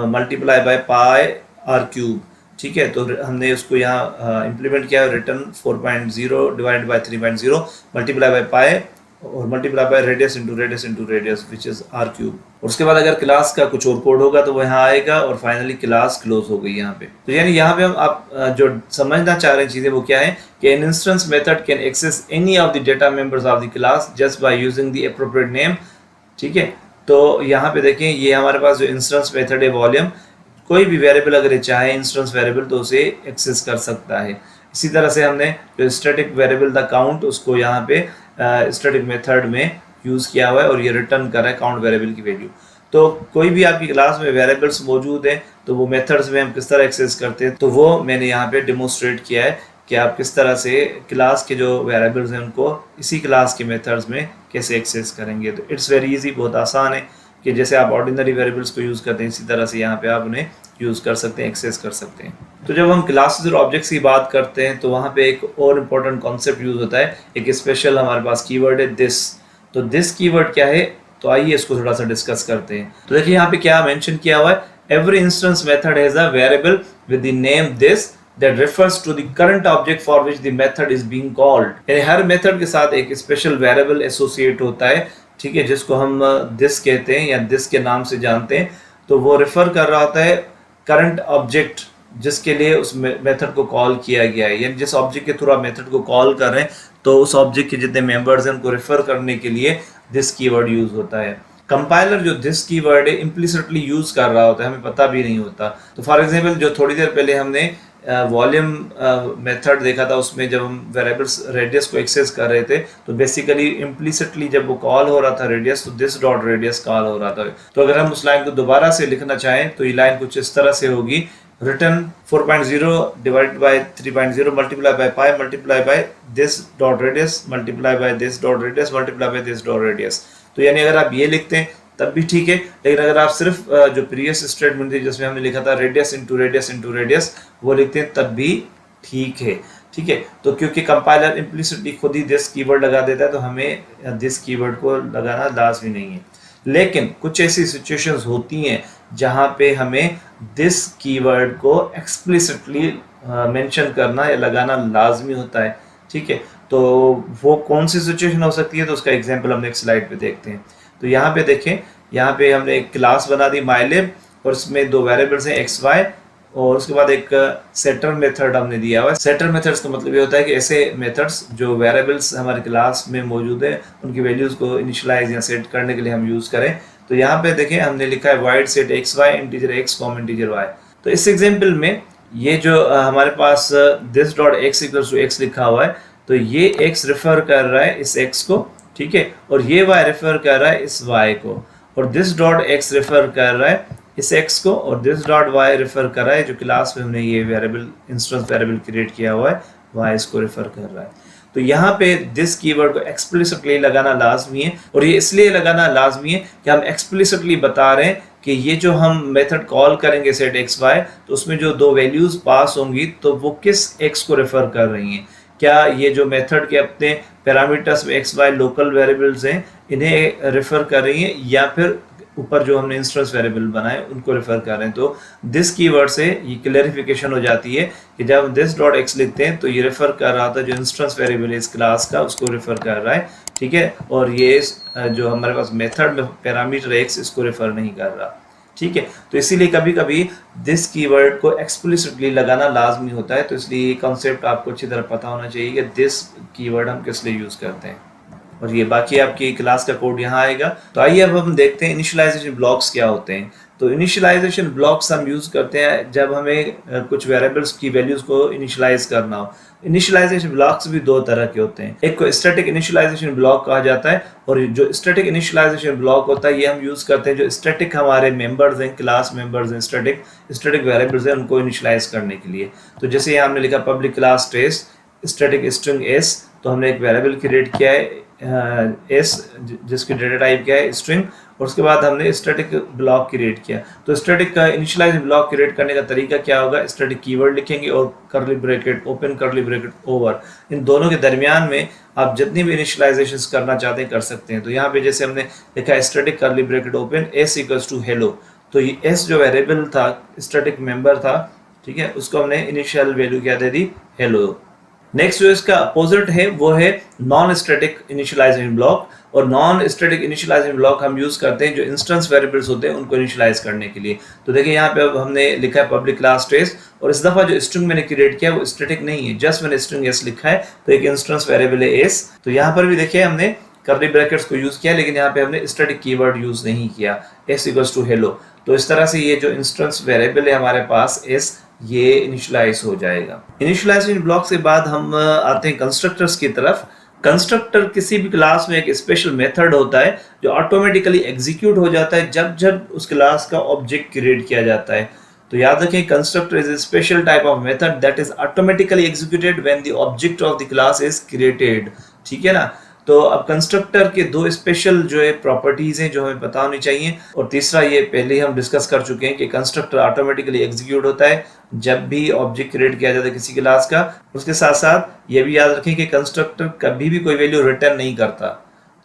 multiply by pi r cube. ठीक है, तो हमने उसको यहाँ इम्प्लीमेंट किया, return 4.0 divide by 3.0 multiply by pi और multiply by radius into radius which is r cube. और उसके बाद अगर क्लास का कुछ और कोड होगा तो वो यहाँ आएगा और फाइनली क्लास क्लोज हो गई यहाँ पे। तो यानी यहाँ पे हम आप जो समझना चाह रहे हैं चीज़ें वो क्या है कि an instance method can access any of the data members of the class just by using the appropriate name. ठीक है, तो यहाँ पे देखें ये हमारे पास जो इंस्टेंस मेथड है वॉल्यूम, कोई भी वेरिएबल अगर चाहे इंस्टेंस वेरिएबल तो उसे एक्सेस कर सकता है। इसी तरह से हमने जो स्टैटिक वेरिएबल द काउंट उसको यहाँ पे स्टैटिक मेथड में यूज़ किया हुआ है और ये रिटर्न कर रहा है काउंट वेरिएबल की वैल्यू। तो कोई भी आपकी क्लास में वेरिएबल्स मौजूद हैं तो वो मेथड्स में हम किस तरह एक्सेस करते हैं, तो वो मैंने यहाँ पे डिमोन्स्ट्रेट किया है कि आप किस तरह से क्लास के जो वेरिएबल्स हैं उनको इसी क्लास के मेथड्स में कैसे एक्सेस करेंगे। तो इट्स वेरी इजी, बहुत आसान है कि जैसे आप ऑर्डिनरी वेरिएबल्स को यूज़ करते हैं इसी तरह से यहाँ पे आप उन्हें यूज़ कर सकते हैं, एक्सेस कर सकते हैं। तो जब हम क्लासेस और ऑब्जेक्ट्स की बात करते हैं तो वहाँ पे एक और इम्पोर्टेंट कॉन्सेप्ट यूज़ होता है, एक स्पेशल हमारे पास कीवर्ड है दिस। तो दिस कीवर्ड क्या है, तो आइए इसको थोड़ा सा डिस्कस करते हैं। तो देखिए यहाँ पे क्या मेंशन किया हुआ है, every instance method has a variable with the name this that refers to the current object for which the method is being called। यानी हर मेथड के साथ एक स्पेशल वेरिएबल एसोसिएट होता है, ठीक है, जिसको हम दिस कहते हैं या दिस के नाम से जानते हैं। तो वो रेफर कर रहा होता है करंट ऑब्जेक्ट जिसके लिए उस मेथड को कॉल किया गया है, यानी जिस ऑब्जेक्ट के थ्रू आप मेथड को कॉल कर रहे हैं तो उस ऑब्जेक्ट के जितने मेंबर्स हैं उनको रेफर करने के लिए दिस कीवर्ड यूज होता है। कंपाइलर जो दिस कीवर्ड है इम्प्लिसिटली यूज कर रहा होता है, हमें पता भी नहीं होता। तो फॉर एग्जांपल जो थोड़ी देर पहले हमने वॉल्यूम मेथड देखा था, उसमें जब हम वेरिएबल्स रेडियस को एक्सेस कर रहे थे तो बेसिकली इम्प्लिसिटली जब वो कॉल हो रहा था रेडियस, तो दिस डॉट रेडियस कॉल हो रहा था। तो अगर हम उस लाइन को दोबारा से लिखना चाहें तो ये लाइन कुछ इस तरह से होगी, return 4.0 divide by 3.0 multiply by pi multiply by this dot radius multiply by this dot radius multiply by this dot radius. तो यानी अगर आप ये लिखते हैं तब भी ठीक है, लेकिन अगर आप सिर्फ जो प्रीवियस स्टेटमेंट थी जिसमें हमने लिखा था रेडियस इंटू रेडियस वो लिखते हैं तब भी ठीक है। ठीक है, तो क्योंकि कंपाइलर इम्प्लिसिटली खुद ही दिस कीवर्ड लगा देता है तो हमें दिस कीवर्ड को लगाना लाजमी नहीं है। लेकिन कुछ ऐसी सिचुएशंस होती हैं जहां पे हमें दिस कीवर्ड को एक्सप्लिसिटली मेंशन करना या लगाना लाजमी होता है। ठीक है, तो वो कौन सी सिचुएशन हो सकती है, तो उसका एग्जांपल हम नेक्स्ट स्लाइड पे देखते हैं। तो यहाँ पे देखें, यहाँ पे हमने एक क्लास बना दी माइलिब और उसमें दो वेरिएबल्स हैं एक्स वाई और उसके बाद एक सेटर मेथड हमने दिया हुआ है। सेटर मेथड्स का मतलब ये होता है कि ऐसे मेथड्स जो वेरिएबल्स हमारे क्लास में मौजूद है उनकी वैल्यूज को इनिशियलाइज या सेट करने के लिए हम यूज करें। तो यहाँ पे देखें हमने लिखा है void set xy integer x comma integer y। तो इस एग्जाम्पल में ये जो हमारे पास this dot x equals to x लिखा हुआ है, तो ये x रेफर कर रहा है इस x को, ठीक है, और ये y रेफर कर रहा है इस y को, और दिस डॉट x रेफर कर रहा है इस x को, और दिस डॉट y रेफर कर रहा है जो क्लास में हमने ये वेरिएबल इंस्टेंस वेरिएबल क्रिएट किया हुआ है y इसको रेफर कर रहा है। तो यहाँ पे दिस कीवर्ड को एक्सप्लिसिटली लगाना लाजमी है, और ये इसलिए लगाना लाजमी है कि हम एक्सप्लिसिटली बता रहे हैं कि ये जो हम मेथड कॉल करेंगे सेट एक्स वाई, तो उसमें जो दो वैल्यूज पास होंगी तो वो किस एक्स को रेफर कर रही हैं। क्या ये जो मेथड के अपने पैरामीटर्स में एक्स वाई लोकल वेरिएबल्स हैं इन्हें रेफर कर रही हैं, या फिर ऊपर जो हमने इंस्टेंस वेरिएबल बनाए उनको रेफर कर रहे हैं। तो दिस कीवर्ड से ये क्लैरिफिकेशन हो जाती है कि जब हम दिस डॉट एक्स लिखते हैं तो ये रेफर कर रहा था जो इंस्टेंस वेरिएबल है इस क्लास का उसको रेफर कर रहा है, ठीक है, और ये जो हमारे पास मेथड में पैरामीटर एक्स इसको रेफर नहीं कर रहा, ठीक है। तो इसीलिए कभी कभी दिस कीवर्ड को एक्सप्लिसिटली लगाना लाजमी होता है। तो इसलिए ये कॉन्सेप्ट आपको अच्छी तरह पता होना चाहिए कि दिस कीवर्ड हम किस लिए यूज करते हैं, और ये बाकी आपकी क्लास का कोड यहाँ आएगा। तो आइए अब हम देखते हैं इनिशियलाइजेशन ब्लॉक्स क्या होते हैं। तो इनिशियलाइजेशन ब्लॉक्स हम यूज करते हैं जब हमें कुछ वेरिएबल्स की वैल्यूज को इनिशियलाइज करना हो। इनिशियलाइजेशन ब्लॉक्स भी दो तरह के होते हैं, एक को स्टैटिक इनिशियलाइजेशन ब्लॉक कहा जाता है, और जो स्टैटिक इनिशियलाइजेशन ब्लॉक होता है ये हम यूज करते हैं जो स्टैटिक हमारे मेंबर्स हैं, क्लास मेंबर्स हैं, स्टैटिक वेरिएबल्स हैं, उनको इनिशियलाइज करने के लिए। तो जैसे यहाँ हमने लिखा public class test static string S, तो हमने एक वेरिएबल क्रिएट किया है एस जिसकी डेटा टाइप क्या है स्ट्रिंग, और उसके बाद हमने स्टैटिक ब्लॉक क्रिएट किया। तो स्टैटिक का इनिशियलाइज ब्लॉक क्रिएट करने का तरीका क्या होगा, स्टैटिक कीवर्ड लिखेंगे और curly bracket open curly bracket over, इन दोनों के दरमियान में आप जितनी भी इनिशियलाइजेशंस करना चाहते हैं कर सकते हैं। तो यहाँ पे जैसे हमने लिखा है static curly bracket open S equals to hello, तो ये एस जो वेरिएबल था स्टैटिक मेंबर था, ठीक है, उसको हमने इनिशियल वैल्यू क्या दे दी, हेलो। नेक्स्ट जो इसका अपोजिट है वो है नॉन स्टैटिक इनिशियलाइजेशन ब्लॉक, और नॉन स्टैटिक इनिशियलाइजेशन ब्लॉक हम यूज करते हैं जो इंस्टेंस वेरिएबल्स होते हैं उनको इनिशियलाइज करने के लिए। तो देखिए यहाँ पे अब हमने लिखा है पब्लिक क्लास टेस्ट, और इस दफा जो स्ट्रिंग मैंने क्रिएट किया वो स्टैटिक नहीं है, जस्ट मैंने स्ट्रिंग एस लिखा है, तो एक इंस्टेंस वेरिएबल है एस। तो यहाँ पर भी देखिए हमने कर्ली ब्रैकेट्स को यूज किया, लेकिन यहाँ पे हमने स्टैटिक कीवर्ड यूज नहीं किया, एस इक्वल्स टू हेलो। तो इस तरह से ये जो इंस्टेंस वेरिएबल है हमारे पास एस ये इनिशियलाइज हो जाएगा। इनिशियलाइजेशन ब्लॉक के बाद हम आते हैं कंस्ट्रक्टर्स की तरफ। कंस्ट्रक्टर किसी भी क्लास में एक स्पेशल मेथड होता है जो ऑटोमेटिकली एग्जीक्यूट हो जाता है जब जब उस क्लास का ऑब्जेक्ट क्रिएट किया जाता है। तो याद रखें constructor is a special type of method that is automatically executed when the object of the class is created, ठीक है ना। तो अब कंस्ट्रक्टर के दो स्पेशल जो है प्रॉपर्टीज हैं जो हमें पता होनी चाहिए, और तीसरा ये पहले ही हम डिस्कस कर चुके हैं कि कंस्ट्रक्टर ऑटोमेटिकली एग्जीक्यूट होता है जब भी ऑब्जेक्ट क्रिएट किया जाता है किसी क्लास का। उसके साथ साथ ये भी याद रखें कि कंस्ट्रक्टर कभी भी कोई वैल्यू रिटर्न नहीं करता,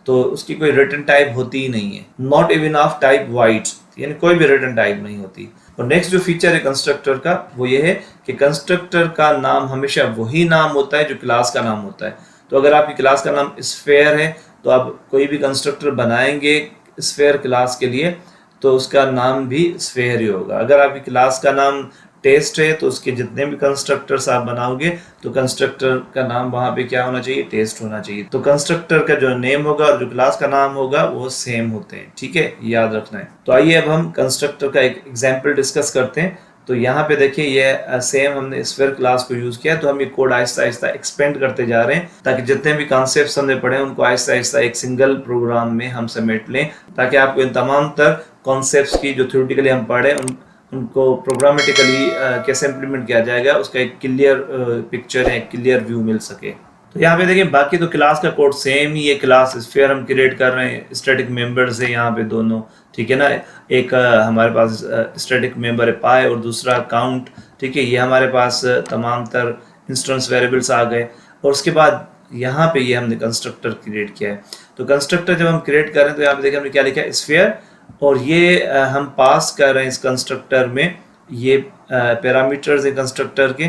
तो उसकी कोई रिटर्न टाइप होती ही नहीं है, not even of type white, यानी कोई भी रिटर्न टाइप नहीं होती। और नेक्स्ट जो फीचर है कंस्ट्रक्टर का वो ये है कि कंस्ट्रक्टर का नाम हमेशा वही नाम होता है जो क्लास का नाम होता है। तो अगर आपकी क्लास का नाम स्फेयर है तो आप कोई भी कंस्ट्रक्टर बनाएंगे स्फेयर क्लास के लिए तो उसका नाम भी स्फेयर ही होगा। अगर आपकी क्लास का नाम टेस्ट है तो उसके जितने भी कंस्ट्रक्टर्स आप बनाओगे तो कंस्ट्रक्टर का नाम वहां पे क्या होना चाहिए, टेस्ट होना चाहिए। तो कंस्ट्रक्टर का जो नेम होगा और जो क्लास का नाम होगा वो सेम होते हैं, ठीक है, याद रखना है। तो आइए अब हम कंस्ट्रक्टर का एक एग्जाम्पल डिस्कस करते हैं। तो यहाँ पे देखिए ये सेम हमने स्फीयर क्लास को यूज किया, तो हम ये कोड आहिस्ता आहिस्ता एक्सपेंड करते जा रहे हैं ताकि जितने भी कॉन्सेप्ट्स हमने पढ़े उनको आहिस्ता आहिस्ता एक सिंगल प्रोग्राम में हम समेट लें, ताकि आपको इन तमाम तर कॉन्सेप्ट्स की जो थ्योरेटिकली हम पढ़े उनको प्रोग्रामेटिकली कैसे इम्प्लीमेंट किया जाएगा उसका एक क्लियर पिक्चर है, क्लियर व्यू मिल सके। तो यहाँ पे देखिए बाकी तो क्लास का कोड सेम ही है, क्लास स्फीयर हम क्रिएट कर रहे हैं, स्टैटिक मेंबर्स है यहाँ पे दोनों, ठीक है ना। एक हमारे पास स्टैटिक मेंबर है पाई और दूसरा काउंट, ठीक है। ये हमारे पास तमाम तर इंस्टेंस वेरिएबल्स आ गए, और उसके बाद यहाँ पे ये हमने कंस्ट्रक्टर क्रिएट किया है। तो कंस्ट्रक्टर जब हम क्रिएट कर रहे हैं तो यहाँ पे देखिए हमने क्या लिखा है, स्फीयर, और ये हम पास कर रहे हैं इस कंस्ट्रक्टर में ये पैरामीटर्स है कंस्ट्रक्टर के।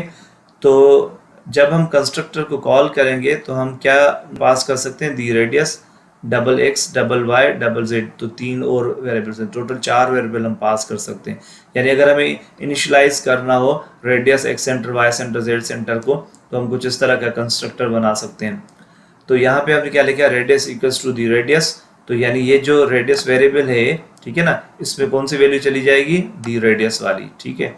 तो जब हम कंस्ट्रक्टर को कॉल करेंगे तो हम क्या पास कर सकते हैं, the radius, double x, double y, double z, तो 3 और वेरिएबल्स हैं, टोटल 4 वेरिएबल हम पास कर सकते हैं। यानी अगर हमें इनिशियलाइज करना हो radius, X centre, Y centre, Z centre को, तो हम कुछ इस तरह का कंस्ट्रक्टर बना सकते हैं। तो यहाँ पे हमने क्या लिखा, radius equals to the radius, तो यानी ये जो रेडियस वेरिएबल है, ठीक है ना, इसमें कौन सी वैल्यू चली जाएगी, दी रेडियस वाली, ठीक है।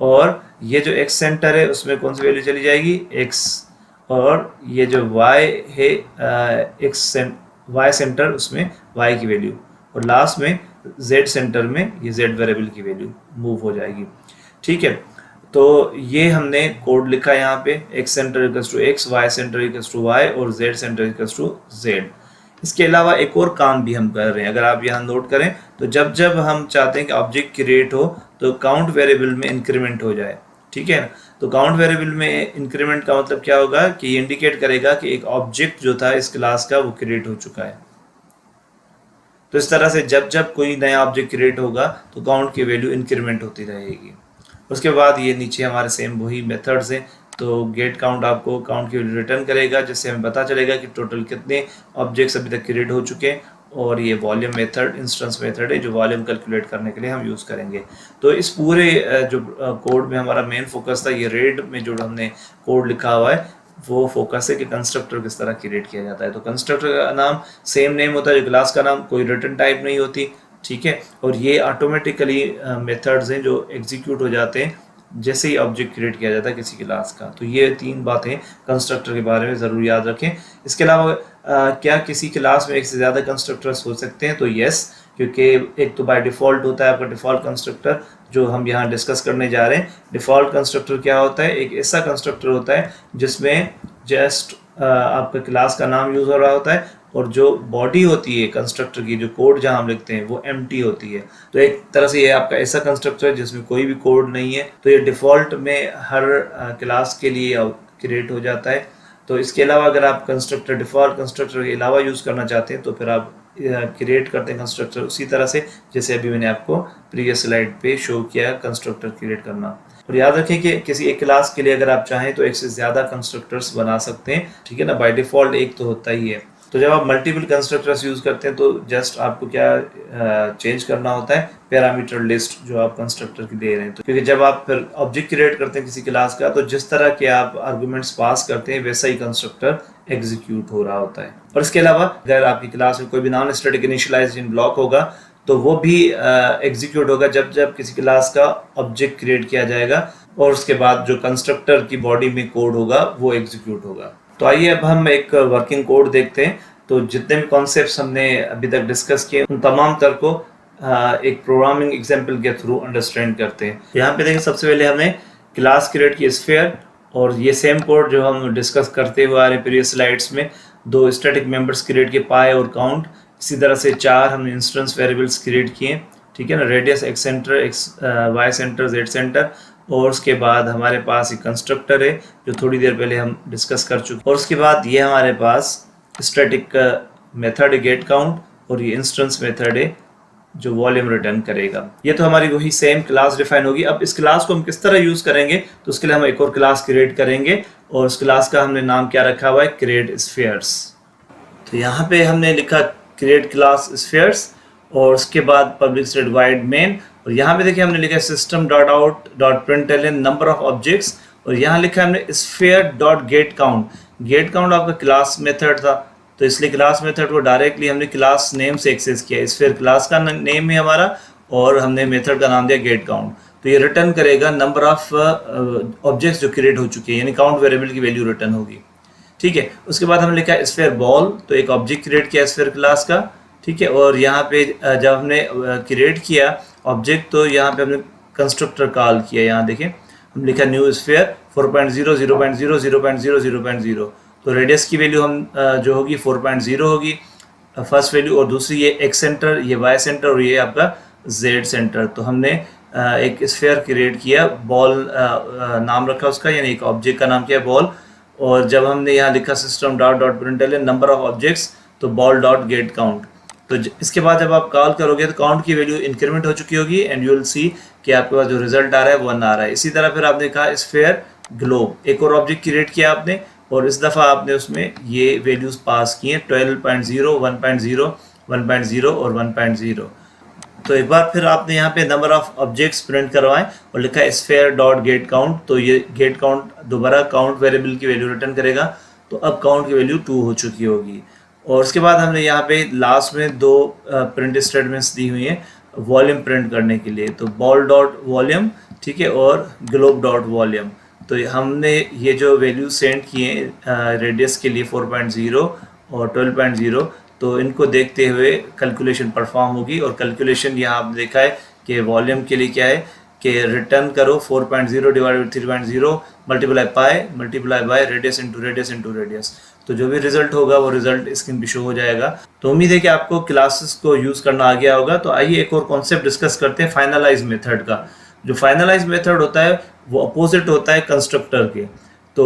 और ये जो एक्स सेंटर है उसमें कौन सी वैल्यू चली जाएगी, एक्स, और ये जो वाई है वाई सेंटर, उसमें वाई की वैल्यू, और लास्ट में जेड सेंटर में ये जेड वेरिएबल की वैल्यू मूव हो जाएगी, ठीक है। तो ये हमने कोड लिखा यहाँ पे, x center equals to x, Y center equals to y, और Z center equals to z. इसके अलावा एक और काम भी हम कर रहे हैं, अगर आप यहाँ नोट करें तो जब जब हम चाहते हैं कि ऑब्जेक्ट क्रिएट हो तो काउंट वेरिएबल में इंक्रीमेंट हो जाए, ठीक है ना। तो काउंट वेरिएबल में इंक्रीमेंट का मतलब क्या होगा कि ये इंडिकेट करेगा कि एक ऑब्जेक्ट जो था इस क्लास का वो क्रिएट हो चुका है। तो इस तरह से जब जब कोई नया ऑब्जेक्ट क्रिएट होगा तो काउंट की वैल्यू इंक्रीमेंट होती रहेगी। उसके बाद ये नीचे हमारे सेम वही मेथड्स हैं। तो गेट काउंट आपको काउंट की वैल्यू रिटर्न करेगा, जिससे हमें पता चलेगा कि टोटल कितने ऑब्जेक्ट्स अभी तक क्रिएट हो चुके हैं। और ये वॉल्यूम मेथड इंस्टेंस मेथड है जो वॉल्यूम कैलकुलेट करने के लिए हम यूज़ करेंगे। तो इस पूरे जो कोड में हमारा मेन फोकस था, ये रेड में जो हमने कोड लिखा हुआ है वो फोकस है कि कंस्ट्रक्टर किस तरह क्रिएट किया जाता है। तो कंस्ट्रक्टर का नाम सेम नेम होता है जो क्लास का नाम, कोई रिटर्न टाइप नहीं होती, ठीक है। और ये ऑटोमेटिकली मेथड्स हैं जो एग्जीक्यूट हो जाते हैं जैसे ही ऑब्जेक्ट क्रिएट किया जाता है किसी क्लास का। तो ये 3 बातें कंस्ट्रक्टर के बारे में ज़रूर याद रखें। इसके अलावा क्या किसी क्लास में एक से ज़्यादा कंस्ट्रक्टर्स हो सकते हैं, तो यस, क्योंकि एक तो बाय डिफ़ॉल्ट होता है आपका डिफ़ॉल्ट कंस्ट्रक्टर जो हम यहाँ डिस्कस करने जा रहे हैं। डिफ़ॉल्ट कंस्ट्रक्टर क्या होता है, एक ऐसा कंस्ट्रक्टर होता है जिसमें जस्ट आपका क्लास का नाम यूज़ हो रहा होता है और जो बॉडी होती है कंस्ट्रक्टर की, जो कोड जहाँ हम लिखते हैं वो एम्प्टी होती है। तो एक तरह से ये आपका ऐसा कंस्ट्रक्टर है जिसमें कोई भी कोड नहीं है। तो ये डिफ़ॉल्ट में हर क्लास के लिए क्रिएट हो जाता है। तो इसके अलावा अगर आप कंस्ट्रक्टर डिफ़ॉल्ट कंस्ट्रक्टर के अलावा यूज़ करना चाहते हैं तो फिर आप क्रिएट करते हैं कंस्ट्रक्टर उसी तरह से जैसे अभी मैंने आपको प्रीवियस स्लाइड पे शो किया कंस्ट्रक्टर क्रिएट करना। और याद रखें कि किसी एक क्लास के लिए अगर आप चाहें तो एक से ज़्यादा कंस्ट्रक्टर्स बना सकते हैं, ठीक है ना। बाय डिफ़ॉल्ट एक तो होता ही है। तो जब आप मल्टीपल कंस्ट्रक्टर्स यूज़ करते हैं तो जस्ट आपको क्या चेंज करना होता है, पैरामीटर लिस्ट जो आप कंस्ट्रक्टर की दे रहे हैं। तो क्योंकि जब आप फिर ऑब्जेक्ट क्रिएट करते हैं किसी क्लास का तो जिस तरह के आप आर्गुमेंट्स पास करते हैं वैसा ही कंस्ट्रक्टर एग्जीक्यूट हो रहा होता है। और इसके अलावा अगर आपकी क्लास में कोई भी नॉन स्टैटिक इनिशियलाइजेशन ब्लॉक होगा तो वो भी एग्जीक्यूट होगा जब जब किसी क्लास का ऑब्जेक्ट क्रिएट किया जाएगा और उसके बाद जो कंस्ट्रक्टर की बॉडी में कोड होगा वो एग्जीक्यूट होगा। तो आइए अब हम एक वर्किंग कोड देखते हैं। तो जितने भी कॉन्सेप्ट्स हमने अभी तक डिस्कस किए उन तमाम तर को एक प्रोग्रामिंग एग्जांपल के थ्रू अंडरस्टैंड करते हैं। यहाँ पे देखिए सबसे पहले हमने क्लास क्रिएट की स्फीयर, और ये सेम कोड जो हम डिस्कस करते हुए आ रहे प्रीवियस स्लाइड्स में, 2 स्टैटिक मेंबर्स क्रिएट किए, पाई और काउंट। इसी तरह से 4 हमने इंस्टेंस वेरिएबल्स क्रिएट किए, ठीक है ना, radius, X centre, X Y centre, Z centre. और उसके बाद हमारे पास एक कंस्ट्रक्टर है जो थोड़ी देर पहले हम डिस्कस कर चुके। और उसके बाद ये हमारे पास स्टैटिक मेथड है गेट काउंट, और ये इंस्टेंस मेथड है जो वॉल्यूम रिटर्न करेगा। ये तो हमारी वही सेम क्लास डिफाइन होगी। अब इस क्लास को हम किस तरह यूज़ करेंगे, तो उसके लिए हम एक और क्लास क्रिएट करेंगे और उस क्लास का हमने नाम क्या रखा हुआ है, क्रिएट स्फीयर्स। तो यहाँ पे हमने लिखा क्रिएट क्लास स्फीयर्स और उसके बाद पब्लिक स्टैटिक वाइड मेन, और यहाँ पे देखिए हमने लिखा system dot out dot println number of objects, और यहाँ लिखा हमने sphere dot gate count. Gate count आपका क्लास मेथड था तो इसलिए क्लास मेथड को डायरेक्टली हमने क्लास नेम से एक्सेस किया। स्फीयर क्लास का नेम है हमारा और हमने मेथड का नाम दिया गेट काउंट। तो ये रिटर्न करेगा नंबर ऑफ ऑब्जेक्ट्स जो क्रिएट हो चुके हैं, यानी काउंट वेरिएबल की वैल्यू रिटर्न होगी, ठीक है। उसके बाद हमने लिखा स्फीयर बॉल, तो एक ऑब्जेक्ट क्रिएट किया स्फीयर क्लास का, ठीक है। और यहाँ पे जब हमने क्रिएट किया ऑब्जेक्ट तो यहाँ पे हमने कंस्ट्रक्टर कॉल किया। यहाँ देखें हम लिखा न्यू स्फीयर 4.0 0.0 0.0 0.0। तो रेडियस की वैल्यू हम जो होगी 4.0 होगी फर्स्ट वैल्यू, और दूसरी ये एक्स सेंटर, ये वाई सेंटर और ये आपका जेड सेंटर। तो हमने एक स्फीयर क्रिएट किया, बॉल नाम रखा उसका, यानी एक ऑब्जेक्ट का नाम किया बॉल। और जब हमने यहाँ लिखा system dot dot println number of objects, तो बॉल डॉट गेट काउंट। तो इसके बाद जब आप कॉल करोगे तो काउंट की वैल्यू इंक्रीमेंट हो चुकी होगी एंड यू विल सी कि आपके पास जो रिजल्ट आ रहा है 1 आ रहा है। इसी तरह फिर आपने कहा स्फीयर ग्लोब, एक और ऑब्जेक्ट क्रिएट किया आपने, और इस दफ़ा आपने उसमें ये वैल्यूज़ पास किए 12.0, 1.0, 1.0 और 1.0। तो एक बार फिर आपने यहाँ पे नंबर ऑफ ऑब्जेक्ट्स प्रिंट करवाएं और लिखा है स्फेयर डॉट गेट काउंट। तो ये गेट काउंट दोबारा काउंट वेरिएबल की वैल्यू रिटर्न करेगा, तो अब काउंट की वैल्यू 2 हो चुकी होगी। और उसके बाद हमने यहाँ पे लास्ट में दो प्रिंट स्टेटमेंट्स दी हुई हैं वॉल्यूम प्रिंट करने के लिए, तो बॉल डॉट वॉल्यूम, ठीक है, और ग्लोब डॉट वॉल्यूम। तो हमने ये जो वैल्यू सेंड किए रेडियस के लिए 4.0 और 12.0, तो इनको देखते हुए कैलकुलेशन परफॉर्म होगी। और कैलकुलेशन यहाँ आप देखा है कि वॉल्यूम के लिए क्या है कि रिटर्न करो 4.0 divided by 3.0 multiply by radius into radius into radius. तो जो भी रिजल्ट होगा वो रिजल्ट स्क्रीन पे शो हो जाएगा। तो उम्मीद है कि आपको क्लासेस को यूज़ करना आ गया होगा। तो आइए एक और कॉन्सेप्ट डिस्कस करते हैं फाइनलाइज मेथड का। जो फाइनलाइज मेथड होता है वो अपोजिट होता है कंस्ट्रक्टर के। तो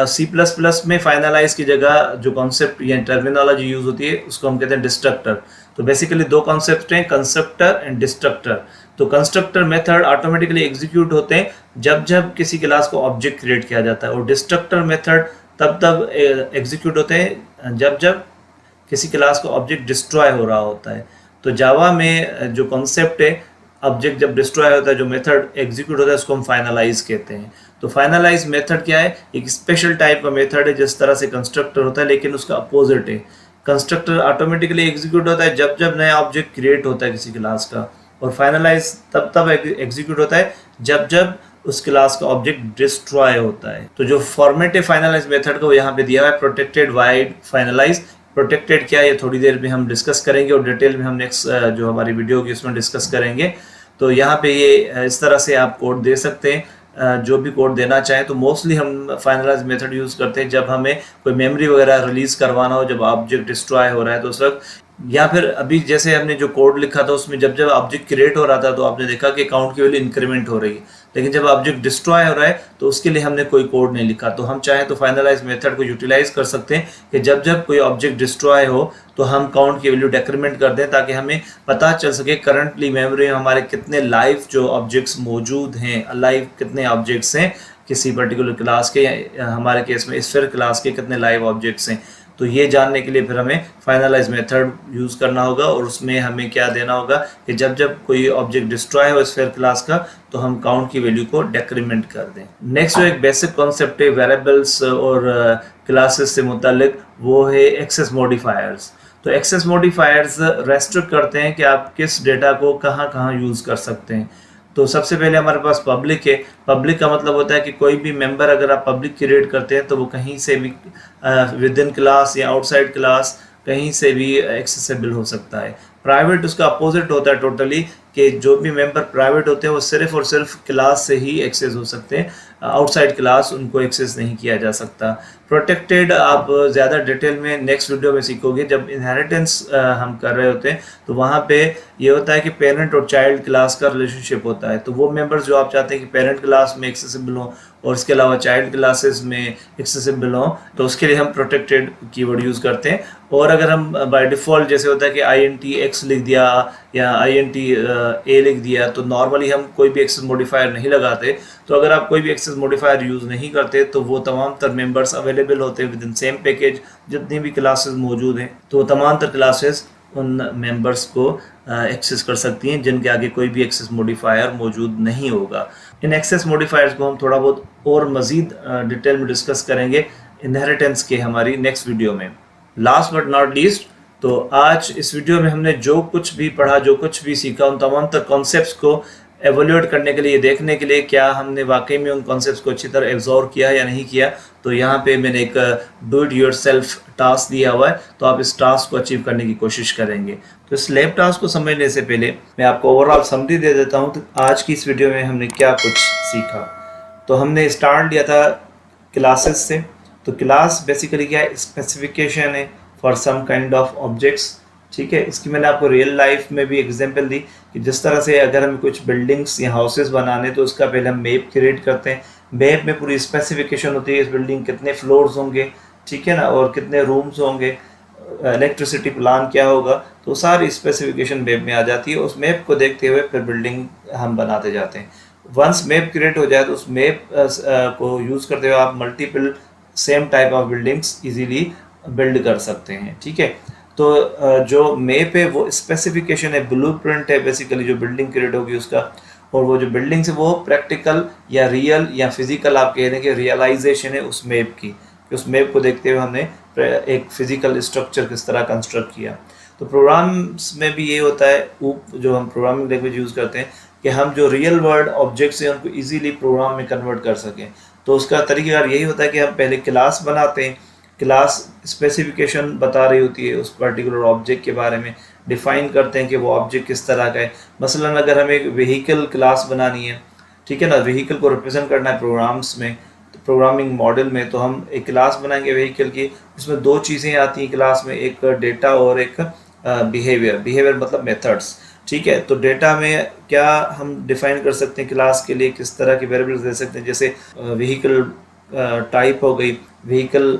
C++ में फाइनलाइज की जगह जो कॉन्सेप्ट या टर्मिनोलॉजी यूज होती है उसको हम कहते हैं डिस्ट्रक्टर। तो बेसिकली दो कॉन्सेप्ट हैं, कंस्ट्रक्टर एंड डिस्ट्रक्टर। तो कंस्ट्रक्टर मेथड ऑटोमेटिकली एग्जीक्यूट होते हैं जब जब किसी क्लास को ऑब्जेक्ट क्रिएट किया जाता है, और डिस्ट्रक्टर मेथड तब एग्जीक्यूट होते हैं जब जब किसी क्लास को ऑब्जेक्ट डिस्ट्रॉय हो रहा होता है। तो जावा में जो कॉन्सेप्ट है, ऑब्जेक्ट जब डिस्ट्रॉय होता है जो मेथड एग्जीक्यूट होता है उसको हम फाइनलाइज कहते हैं। तो फाइनलाइज मेथड क्या है? एक स्पेशल टाइप का मेथड है जिस तरह से कंस्ट्रक्टर होता है, लेकिन उसका अपोजिट है। कंस्ट्रक्टर ऑटोमेटिकली एग्जीक्यूट होता है जब जब नया ऑब्जेक्ट क्रिएट होता है किसी क्लास का, और फाइनलाइज तब एग्जीक्यूट होता है जब जब उस क्लास का ऑब्जेक्ट डिस्ट्रॉय होता है। तो जो फॉर्मेट है फाइनलाइज मेथड का वो यहाँ पे दिया हुआ है, प्रोटेक्टेड वाइड फाइनलाइज। प्रोटेक्टेड क्या है ये थोड़ी देर में हम डिस्कस करेंगे, और डिटेल में हम नेक्स्ट जो हमारी वीडियो होगी उसमें डिस्कस करेंगे। तो यहाँ पे ये इस तरह से आप कोड दे सकते हैं, जो भी कोड देना चाहें। तो मोस्टली हम फाइनलाइज मेथड यूज़ करते हैं जब हमें कोई मेमोरी वगैरह रिलीज़ करवाना हो, जब ऑब्जेक्ट डिस्ट्रॉय हो रहा है तो उस वक्त, या फिर अभी जैसे हमने जो कोड लिखा था उसमें जब जब ऑब्जेक्ट क्रिएट हो रहा था तो आपने देखा कि काउंट की वैल्यू इंक्रीमेंट हो रही है, लेकिन जब ऑब्जेक्ट डिस्ट्रॉय हो रहा है तो उसके लिए हमने कोई कोड नहीं लिखा। तो हम चाहें तो फाइनलाइज मेथड को यूटिलाइज कर सकते हैं कि जब जब कोई ऑब्जेक्ट डिस्ट्रॉय हो तो हम काउंट की वैल्यू डेक्रीमेंट कर दें, ताकि हमें पता चल सके करंटली मेमोरी में हमारे कितने लाइव जो ऑब्जेक्ट्स मौजूद हैं, लाइव कितने ऑब्जेक्ट्स हैं किसी पर्टिकुलर क्लास के, या हमारे केस में स्फीयर क्लास के कितने लाइव ऑब्जेक्ट्स हैं। तो ये जानने के लिए फिर हमें फाइनलाइज मेथड यूज़ करना होगा, और उसमें हमें क्या देना होगा कि जब जब कोई ऑब्जेक्ट डिस्ट्रॉय हो स्फीयर क्लास का तो हम काउंट की वैल्यू को डेक्रीमेंट कर दें। नेक्स्ट जो एक बेसिक कॉन्सेप्ट है वेरिएबल्स और क्लासेस से मुतालिक, वो है एक्सेस मॉडिफायर्स। तो एक्सेस मॉडिफायर्स रेस्ट्रिक्ट करते हैं कि आप किस डेटा को कहाँ कहाँ यूज़ कर सकते हैं। तो सबसे पहले हमारे पास पब्लिक है। पब्लिक का मतलब होता है कि कोई भी मेंबर अगर आप पब्लिक क्रिएट करते हैं तो वो कहीं से भी विद इन क्लास या आउटसाइड क्लास कहीं से भी एक्सेसिबल हो सकता है। प्राइवेट उसका अपोजिट होता है टोटली, कि जो भी मेंबर प्राइवेट होते हैं वो सिर्फ और सिर्फ क्लास से ही एक्सेस हो सकते हैं, आउटसाइड क्लास उनको एक्सेस नहीं किया जा सकता। प्रोटेक्टेड आप ज़्यादा डिटेल में नेक्स्ट वीडियो में सीखोगे। जब इनहेरिटेंस हम कर रहे होते हैं तो वहाँ पे ये होता है कि पेरेंट और चाइल्ड क्लास का रिलेशनशिप होता है। तो वो मेंबर्स जो आप चाहते हैं कि पेरेंट क्लास में एक्सेसिबल हो और इसके अलावा चाइल्ड क्लासेस में एक्सेसिबल हो, तो उसके लिए हम प्रोटेक्टेड कीवर्ड यूज़ करते हैं। और अगर हम बाय डिफ़ॉल्ट जैसे होता है कि INT X लिख दिया या INT A लिख दिया, तो नॉर्मली हम कोई भी एक्सेस मॉडिफायर नहीं लगाते। तो अगर आप कोई भी एक्सेस मॉडिफायर यूज़ नहीं करते तो वो तमाम तर मेंबर्स अवेलेबल होते हैं विद इन सेम पैकेज। जितनी भी क्लासेस मौजूद हैं तो तमाम तर क्लासेस उन मेंबर्स को एक्सेस कर सकती हैं जिनके आगे कोई भी एक्सेस मॉडिफायर मौजूद नहीं होगा। इन एक्सेस मॉडिफायर्स को हम थोड़ा बहुत और मज़ीद डिटेल में डिस्कस करेंगे इनहेरिटेंस के हमारी नेक्स्ट वीडियो में। लास्ट बट नॉट लीस्ट, तो आज इस वीडियो में हमने जो कुछ भी पढ़ा, जो कुछ भी सीखा, उन तमाम तर कॉन्सेप्ट्स को एवोल्यूट करने के लिए, देखने के लिए क्या हमने वाकई में उन कॉन्सेप्ट्स को अच्छी तरह एब्जॉर्व किया या नहीं किया। तो यहाँ पे मैंने एक do it your self task दिया हुआ है, तो आप इस टास्क को अचीव करने की कोशिश करेंगे। तो इस लैब टास्क को समझने से पहले मैं आपको ओवरऑल समरी दे देता हूँ। तो आज की इस वीडियो में हमने क्या कुछ सीखा। तो हमने स्टार्ट लिया था क्लासेस से। तो क्लास बेसिकली क्या है? स्पेसिफिकेशन है for some kind of objects, ठीक है। इसकी मैंने आपको रियल लाइफ में भी एग्जांपल दी कि जिस तरह से अगर हमें कुछ बिल्डिंग्स या हाउसेस बनाने तो उसका पहले हम मैप क्रिएट करते हैं। मैप में पूरी स्पेसिफिकेशन होती है, इस बिल्डिंग कितने फ्लोर्स होंगे, ठीक है ना, और कितने रूम्स होंगे, इलेक्ट्रिसिटी प्लान क्या होगा, तो सारी स्पेसिफिकेशन मैप में आ जाती है। उस मैप को देखते हुए फिर बिल्डिंग हम बनाते जाते हैं। वंस मैप क्रिएट हो जाए तो उस मैप को यूज़ करते हुए आप multiple same type of buildings easily build कर सकते हैं। ठीक है, तो जो मैप है वो स्पेसिफिकेशन है, ब्लूप्रिंट है बेसिकली जो बिल्डिंग क्रिएट होगी उसका, और वो जो बिल्डिंग्स है वो प्रैक्टिकल या रियल या फिजिकल आप कह रहे हैं कि रियलाइजेशन है उस मैप की, कि उस मैप को देखते हुए हमने एक फिजिकल स्ट्रक्चर किस तरह कंस्ट्रक्ट किया। तो प्रोग्राम्स में भी ये होता है, जो हम प्रोग्रामिंग लैंग्वेज यूज़ करते हैं कि हम जो रियल वर्ल्ड ऑब्जेक्ट्स हैं उनको इजीली प्रोग्राम में कन्वर्ट कर सकें। तो उसका तरीक़ाकार यही होता है कि हम पहले क्लास बनाते हैं, क्लास स्पेसिफिकेशन बता रही होती है उस पर्टिकुलर ऑब्जेक्ट के बारे में, डिफ़ाइन करते हैं कि वो ऑब्जेक्ट किस तरह का है। मसलन अगर हमें एक व्हीकल क्लास बनानी है, ठीक है ना, व्हीकल को रिप्रेजेंट करना है प्रोग्राम्स में, तो प्रोग्रामिंग मॉडल में, तो हम एक क्लास बनाएंगे व्हीकल की, उसमें दो चीज़ें आती हैं क्लास में, एक डेटा और एक बिहेवियर मतलब मेथड्स। ठीक है, तो डेटा में क्या हम डिफाइन कर सकते हैं क्लास के लिए, किस तरह के वेरिएबल्स दे सकते हैं, जैसे व्हीकल टाइप हो गई, व्हीकल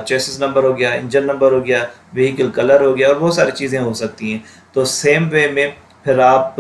चेसिस नंबर हो गया, इंजन नंबर हो गया, व्हीकल कलर हो गया, और बहुत सारी चीज़ें हो सकती हैं। तो सेम वे में फिर आप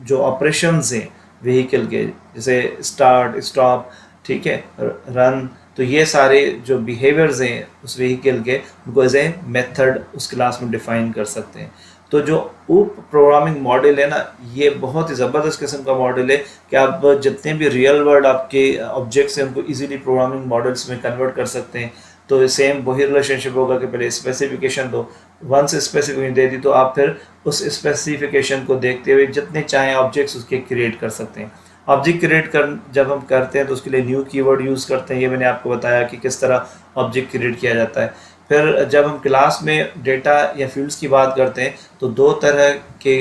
जो ऑपरेशंस हैं व्हीकल के, जैसे स्टार्ट, स्टॉप, ठीक है, रन, तो ये सारे जो बिहेवियर्स हैं उस व्हीकल के, उनको एज ए मेथड उस क्लास में डिफाइन कर सकते हैं। तो जो उप प्रोग्रामिंग मॉडल है ना, ये बहुत ही ज़बरदस्त किस्म का मॉडल है कि आप जितने भी रियल वर्ल्ड आपके ऑब्जेक्ट्स हैं उनको इजीली प्रोग्रामिंग मॉडल्स में कन्वर्ट कर सकते हैं। तो सेम वही रिलेशनशिप होगा कि पहले स्पेसिफिकेशन दो, वंस स्पेसिफिकेशन दे दी तो आप फिर उस स्पेसिफिकेशन को देखते हुए जितने चाहें ऑब्जेक्ट्स उसके क्रिएट कर सकते हैं। ऑब्जेक्ट क्रिएट कर जब हम करते हैं तो उसके लिए न्यू कीवर्ड यूज़ करते हैं, ये मैंने आपको बताया कि किस तरह ऑब्जेक्ट क्रिएट किया जाता है। फिर जब हम क्लास में डेटा या फील्ड्स की बात करते हैं तो दो तरह के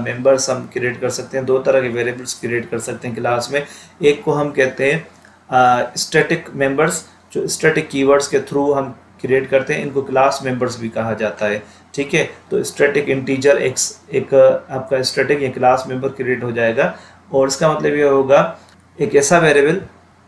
मेंबर्स हम क्रिएट कर सकते हैं, दो तरह के वेरिएबल्स क्रिएट कर सकते हैं क्लास में। एक को हम कहते हैं स्टैटिक मेंबर्स, जो स्टैटिक कीवर्ड्स के थ्रू हम क्रिएट करते हैं, इनको क्लास मेंबर्स भी कहा जाता है। ठीक है, तो स्टैटिक इंटीजर एक्स एक आपका स्टैटिक या क्लास मेंबर क्रिएट हो जाएगा, और इसका मतलब ये होगा एक ऐसा वेरिएबल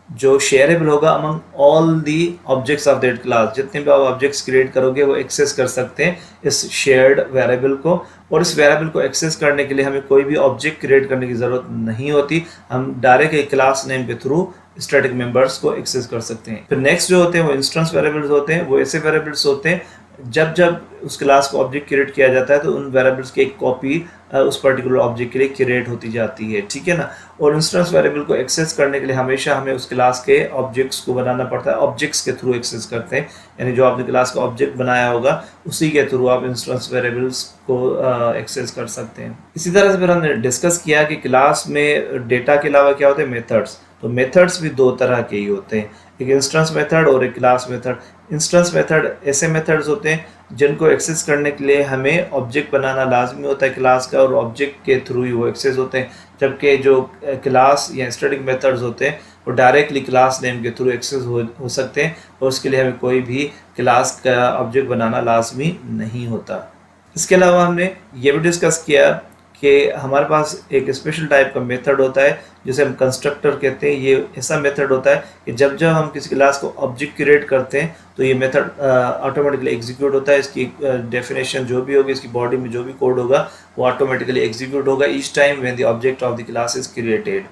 जो शेयरेबल होगा among all the objects of that class. जितने भी आप ऑब्जेक्ट्स क्रिएट करोगे वो एक्सेस कर सकते हैं इस शेयर्ड वेरिएबल को, और इस वेरिएबल को एक्सेस करने के लिए हमें कोई भी ऑब्जेक्ट क्रिएट करने की ज़रूरत नहीं होती, हम डायरेक्ट एक क्लास नेम के थ्रू स्टैटिक मेंबर्स को एक्सेस कर सकते हैं। फिर नेक्स्ट जो होते हैं वो इंस्टेंस वेरिएबल्स होते हैं। वो ऐसे वेरिएबल्स होते हैं जब जब उस क्लास को ऑब्जेक्ट क्रिएट किया जाता है तो उन वेरिएबल्स की एक कॉपी उस पर्टिकुलर ऑब्जेक्ट के लिए क्रिएट होती जाती है। ठीक है ना, और इंस्टेंस वेरिएबल को एक्सेस करने के लिए हमेशा हमें उस क्लास के ऑब्जेक्ट्स को बनाना पड़ता है, ऑब्जेक्ट्स के थ्रू एक्सेस करते हैं, यानी जो आपने क्लास का ऑब्जेक्ट बनाया होगा उसी के थ्रू आप इंस्टेंस वेरिएबल्स को एक्सेस कर सकते हैं। इसी तरह से फिर हमने डिस्कस किया कि क्लास में डेटा के अलावा क्या होते हैं, मेथड्स। तो मेथड्स भी दो तरह के ही होते हैं, एक इंस्टेंस मेथड और एक क्लास मेथड। इंस्टेंस मेथड ऐसे मेथड्स होते हैं जिनको एक्सेस करने के लिए हमें ऑब्जेक्ट बनाना लाजमी होता है क्लास का, और ऑब्जेक्ट के थ्रू ही वो एक्सेस होते हैं, जबकि जो क्लास या स्टैटिक मेथड्स होते हैं वो डायरेक्टली क्लास नेम के थ्रू एक्सेस हो सकते हैं, और उसके लिए हमें कोई भी क्लास का ऑब्जेक्ट बनाना लाजमी नहीं होता। इसके अलावा हमने ये भी डिस्कस किया कि हमारे पास एक स्पेशल टाइप का मेथड होता है जिसे हम कंस्ट्रक्टर कहते हैं। ये ऐसा मेथड होता है कि जब जब हम किसी क्लास को ऑब्जेक्ट क्रिएट करते हैं तो ये मेथड ऑटोमेटिकली एग्जीक्यूट होता है। इसकी डेफिनेशन जो भी होगी, इसकी बॉडी में जो भी कोड होगा वो ऑटोमेटिकली एग्जीक्यूट होगा each time when the object of the class is created.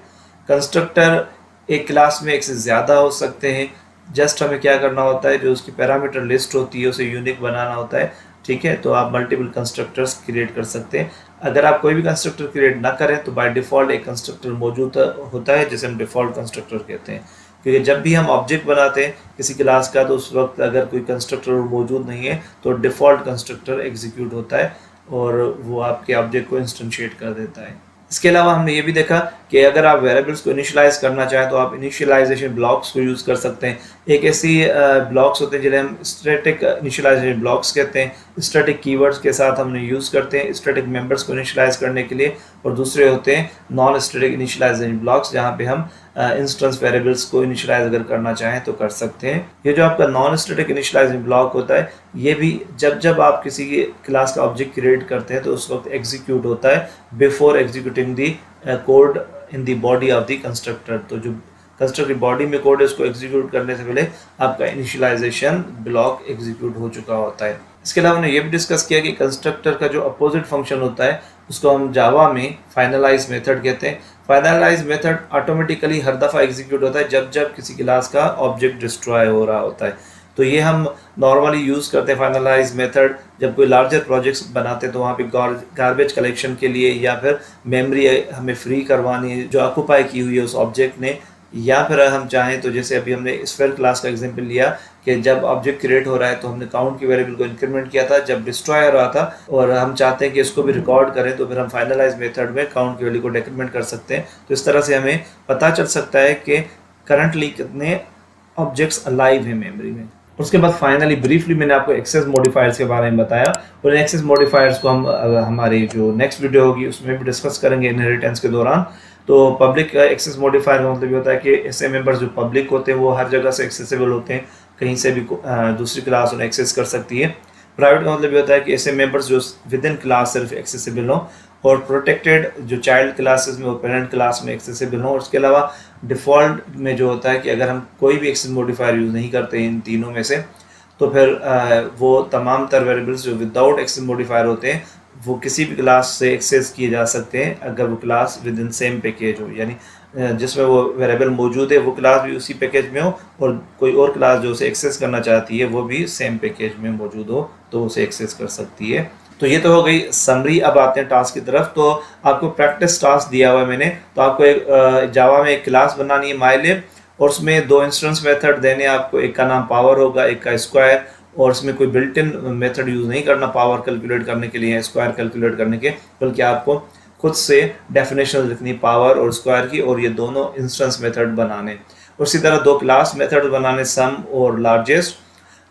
Constructor एक क्लास में एक से ज़्यादा हो सकते हैं, जस्ट हमें क्या करना होता है, जो उसकी पैरामीटर लिस्ट होती है उसे यूनिक बनाना होता है। ठीक है, तो आप मल्टीपल कंस्ट्रक्टर्स क्रिएट कर सकते हैं। अगर आप कोई भी कंस्ट्रक्टर क्रिएट ना करें तो बाय डिफ़ॉल्ट एक कंस्ट्रक्टर मौजूद होता है जिसे हम डिफ़ॉल्ट कंस्ट्रक्टर कहते हैं, क्योंकि जब भी हम ऑब्जेक्ट बनाते हैं किसी क्लास का तो उस वक्त अगर कोई कंस्ट्रक्टर मौजूद नहीं है तो डिफ़ॉल्ट कंस्ट्रक्टर एग्जीक्यूट होता है और वो आपके ऑब्जेक्ट को इंस्टेंशिएट कर देता है। इसके अलावा हमने ये भी देखा कि अगर आप वेरिएबल्स को इनिशियलाइज करना चाहें तो आप इनिशियलाइजेशन ब्लॉक्स को यूज़ कर सकते हैं। एक ऐसी ब्लॉक्स होते हैं जिन्हें हम स्टैटिक इनिशियलाइजेशन ब्लॉक्स कहते हैं। स्टैटिक कीवर्ड्स के साथ हमने यूज़ करते हैं स्टैटिक मेंबर्स को इनिशियलाइज करने के लिए, और दूसरे होते हैं नॉन स्टैटिक इनिशियलाइजेशन ब्लॉक्स जहाँ पे हम इंस्टेंस वेरिएबल्स को इनिशियलाइज अगर करना चाहें तो कर सकते हैं। ये जो आपका नॉन स्टैटिक इनिशियलाइजेशन ब्लॉक होता है ये भी जब जब आप किसी क्लास का ऑब्जेक्ट क्रिएट करते हैं तो उस वक्त एग्जीक्यूट होता है before executing the code in the body of the constructor. तो जो कंस्ट्रक्टर बॉडी में कोड है उसको एग्जीक्यूट करने से पहले आपका इनिशियलाइजेशन ब्लॉक एग्जीक्यूट हो चुका होता है। इसके अलावा हमने ये भी डिस्कस किया कि कंस्ट्रक्टर का जो अपोजिट फंक्शन होता है उसको हम जावा में फाइनलाइज मेथड कहते हैं। फाइनलाइज मेथड ऑटोमेटिकली हर दफ़ा एग्जीक्यूट होता है जब जब किसी क्लास का ऑब्जेक्ट डिस्ट्रॉय हो रहा होता है। तो ये हम नॉर्मली यूज़ करते हैं फाइनलाइज मेथड जब कोई लार्जर प्रोजेक्ट्स बनाते हैं, तो वहाँ पे गार्बेज कलेक्शन के लिए या फिर मेमोरी हमें फ्री करवानी है जो ऑक्यूपाई की हुई है उस ऑब्जेक्ट ने, या फिर हम चाहें तो जैसे अभी हमने स्फीयर क्लास का एग्जांपल लिया कि जब ऑब्जेक्ट क्रिएट हो रहा है तो हमने काउंट की वेरिएबल को इंक्रीमेंट किया था जब डिस्ट्रॉय हो रहा था, और हम चाहते हैं कि इसको भी रिकॉर्ड करें, तो फिर हम फाइनलाइज मेथड में काउंट की वैल्यू को डिक्रीमेंट कर सकते हैं। तो इस तरह से हमें पता चल सकता है कि करंटली कितने ऑब्जेक्ट्स अलाइव हैं मेमोरी में। उसके बाद फाइनली ब्रीफली मैंने आपको एक्सेस मॉडिफायर्स के बारे में बताया, और एक्सेस मॉडिफायर्स को हम हमारी जो नेक्स्ट वीडियो होगी उसमें भी डिस्कस करेंगे इनहेरिटेंस के दौरान। तो पब्लिक एक्सेस मॉडिफायर का मतलब ये होता है कि ऐसे मेंबर्स जो पब्लिक होते हैं वो हर जगह से एक्सेसिबल होते हैं, कहीं से भी दूसरी क्लास उन्हें एक्सेस कर सकती है। प्राइवेट का मतलब ये होता है कि ऐसे मेंबर्स जो विद इन क्लास सिर्फ एक्सेसिबल हों, और प्रोटेक्टेड जो चाइल्ड क्लासेस में और पेरेंट क्लास में एक्सेसिबल हों। और उसके अलावा डिफ़ॉल्ट में जो होता है कि अगर हम कोई भी एक्सेस मॉडिफायर यूज़ नहीं करते इन तीनों में से, तो फिर वो तमाम तर वेरिएबल्स जो विदाउट एक्सेस मॉडिफायर होते हैं वो किसी भी क्लास से एक्सेस किए जा सकते हैं अगर वो class with in same package हो, यानी जिसमें वो वेरिएबल मौजूद है वो क्लास भी उसी पैकेज में हो, और कोई और क्लास जो उसे एक्सेस करना चाहती है वो भी सेम पैकेज में मौजूद हो तो उसे एक्सेस कर सकती है। तो ये तो हो गई समरी। अब आते हैं टास्क की तरफ। तो आपको प्रैक्टिस टास्क दिया हुआ है मैंने, तो आपको एक जावा में एक क्लास बनानी है माइलिब, और उसमें दो इंस्टेंस मेथड देने आपको, एक का नाम पावर होगा एक का स्क्वायर, और उसमें कोई बिल्ट इन मेथड यूज़ नहीं करना पावर कैलकुलेट करने के लिए, स्क्वायर कैलकुलेट करने के, बल्कि आपको खुद से डेफिनेशन लिखनी पावर और स्क्वायर की, और ये दोनों इंस्टेंस मेथड बनाने। उसी तरह दो क्लास मेथड बनाने, सम और लार्जेस्ट।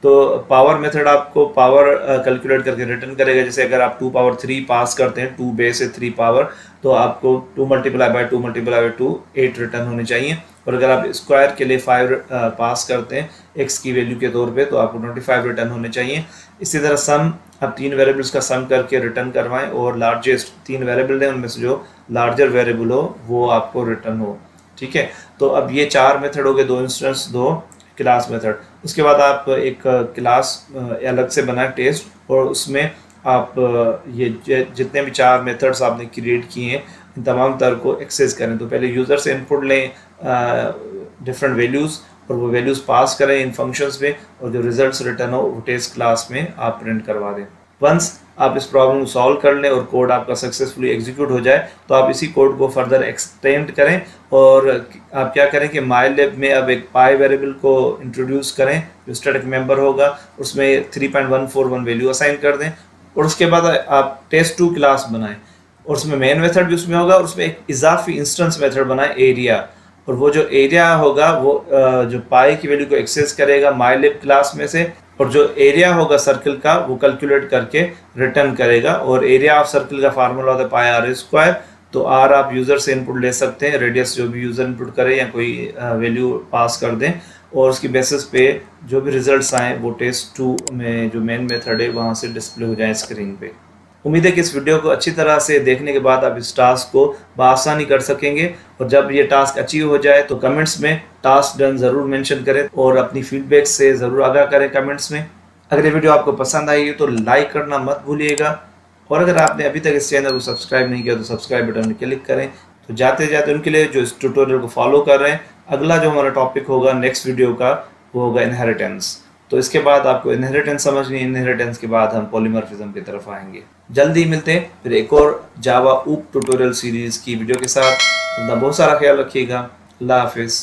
तो पावर मेथड आपको पावर कैलकुलेट करके रिटर्न करेगा। जैसे अगर आप 2 पावर 3 पास करते हैं, 2 बेस से 3 पावर, तो आपको 2 multiply by 2 multiply by 2 8 return होनी चाहिए। और अगर आप स्क्वायर के लिए 5 पास करते हैं एक्स की वैल्यू के तौर पे, तो आपको 25 रिटर्न होने चाहिए। इसी तरह सम, आप 3 वेरिएबल्स का सम करके रिटर्न करवाएं, और लार्जेस्ट 3 वेरिएबल हैं, उनमें से जो लार्जर वेरिएबल हो वो आपको रिटर्न हो। ठीक है, तो अब ये 4 मेथड हो गए, 2 इंस्टेंस, 2 क्लास मेथड। उसके बाद आप एक क्लास अलग से बनाए टेस्ट, और उसमें आप ये जितने भी 4 मेथड्स आपने क्रिएट किए हैं इन तमाम तर को एक्सेस करें। तो पहले यूज़र से इनपुट लें डिफरेंट वैल्यूज़, और वो वैल्यूज़ पास करें इन फंक्शंस में, और जो रिजल्ट्स रिटर्न हो वो टेस्ट क्लास में आप प्रिंट करवा दें। वंस आप इस प्रॉब्लम को सॉल्व कर लें और कोड आपका सक्सेसफुली एग्जीक्यूट हो जाए, तो आप इसी कोड को फर्दर एक्सटेंड करें, और आप क्या करें कि माइलिब में अब एक पाई वेरिएबल को इंट्रोड्यूस करें जो स्टैटिक मेंबर होगा, उसमें 3.141 वैल्यू असाइन कर दें, और उसके बाद आप टेस्ट2 क्लास बनाएं, और उसमें मेन मेथड भी उसमें होगा, और उसमें एक इजाफी इंस्टेंस मेथड बनाएं एरिया, और वो जो एरिया होगा वो जो पाई की वैल्यू को एक्सेस करेगा माइलिब क्लास में से, और जो एरिया होगा सर्कल का वो कैलकुलेट करके रिटर्न करेगा। और एरिया ऑफ सर्कल का फार्मूला होता है पाई आर स्क्वायर। तो आर आप यूज़र से इनपुट ले सकते हैं, रेडियस जो भी यूज़र इनपुट करे या कोई वैल्यू पास कर दें, और उसकी बेसिस पे जो भी रिजल्ट्स आए वो टेस्ट2 में जो मेन मेथड है वहाँ से डिस्प्ले हो जाए स्क्रीन पे। उम्मीद है कि इस वीडियो को अच्छी तरह से देखने के बाद आप इस टास्क को बआसानी कर सकेंगे, और जब ये टास्क अचीव हो जाए तो कमेंट्स में टास्क डन ज़रूर मेंशन करें, और अपनी फीडबैक से ज़रूर आगाह करें कमेंट्स में। अगर ये वीडियो आपको पसंद आई तो लाइक करना मत भूलिएगा, और अगर आपने अभी तक इस चैनल को सब्सक्राइब नहीं किया तो सब्सक्राइब बटन पर क्लिक करें। तो जाते जाते उनके लिए जो इस ट्यूटोरियल को फॉलो कर रहे हैं, अगला जो हमारा टॉपिक होगा नेक्स्ट वीडियो का वो होगा इनहेरिटेंस। तो इसके बाद आपको इनहेरिटेंस समझनी है, इनहेरिटेंस के बाद हम पॉलीमॉर्फिज्म की तरफ आएंगे। जल्दी मिलते हैं फिर एक और जावा ऊप ट्यूटोरियल सीरीज़ की वीडियो के साथ। अपना बहुत सारा ख्याल रखिएगा। अल्लाह हाफिज़।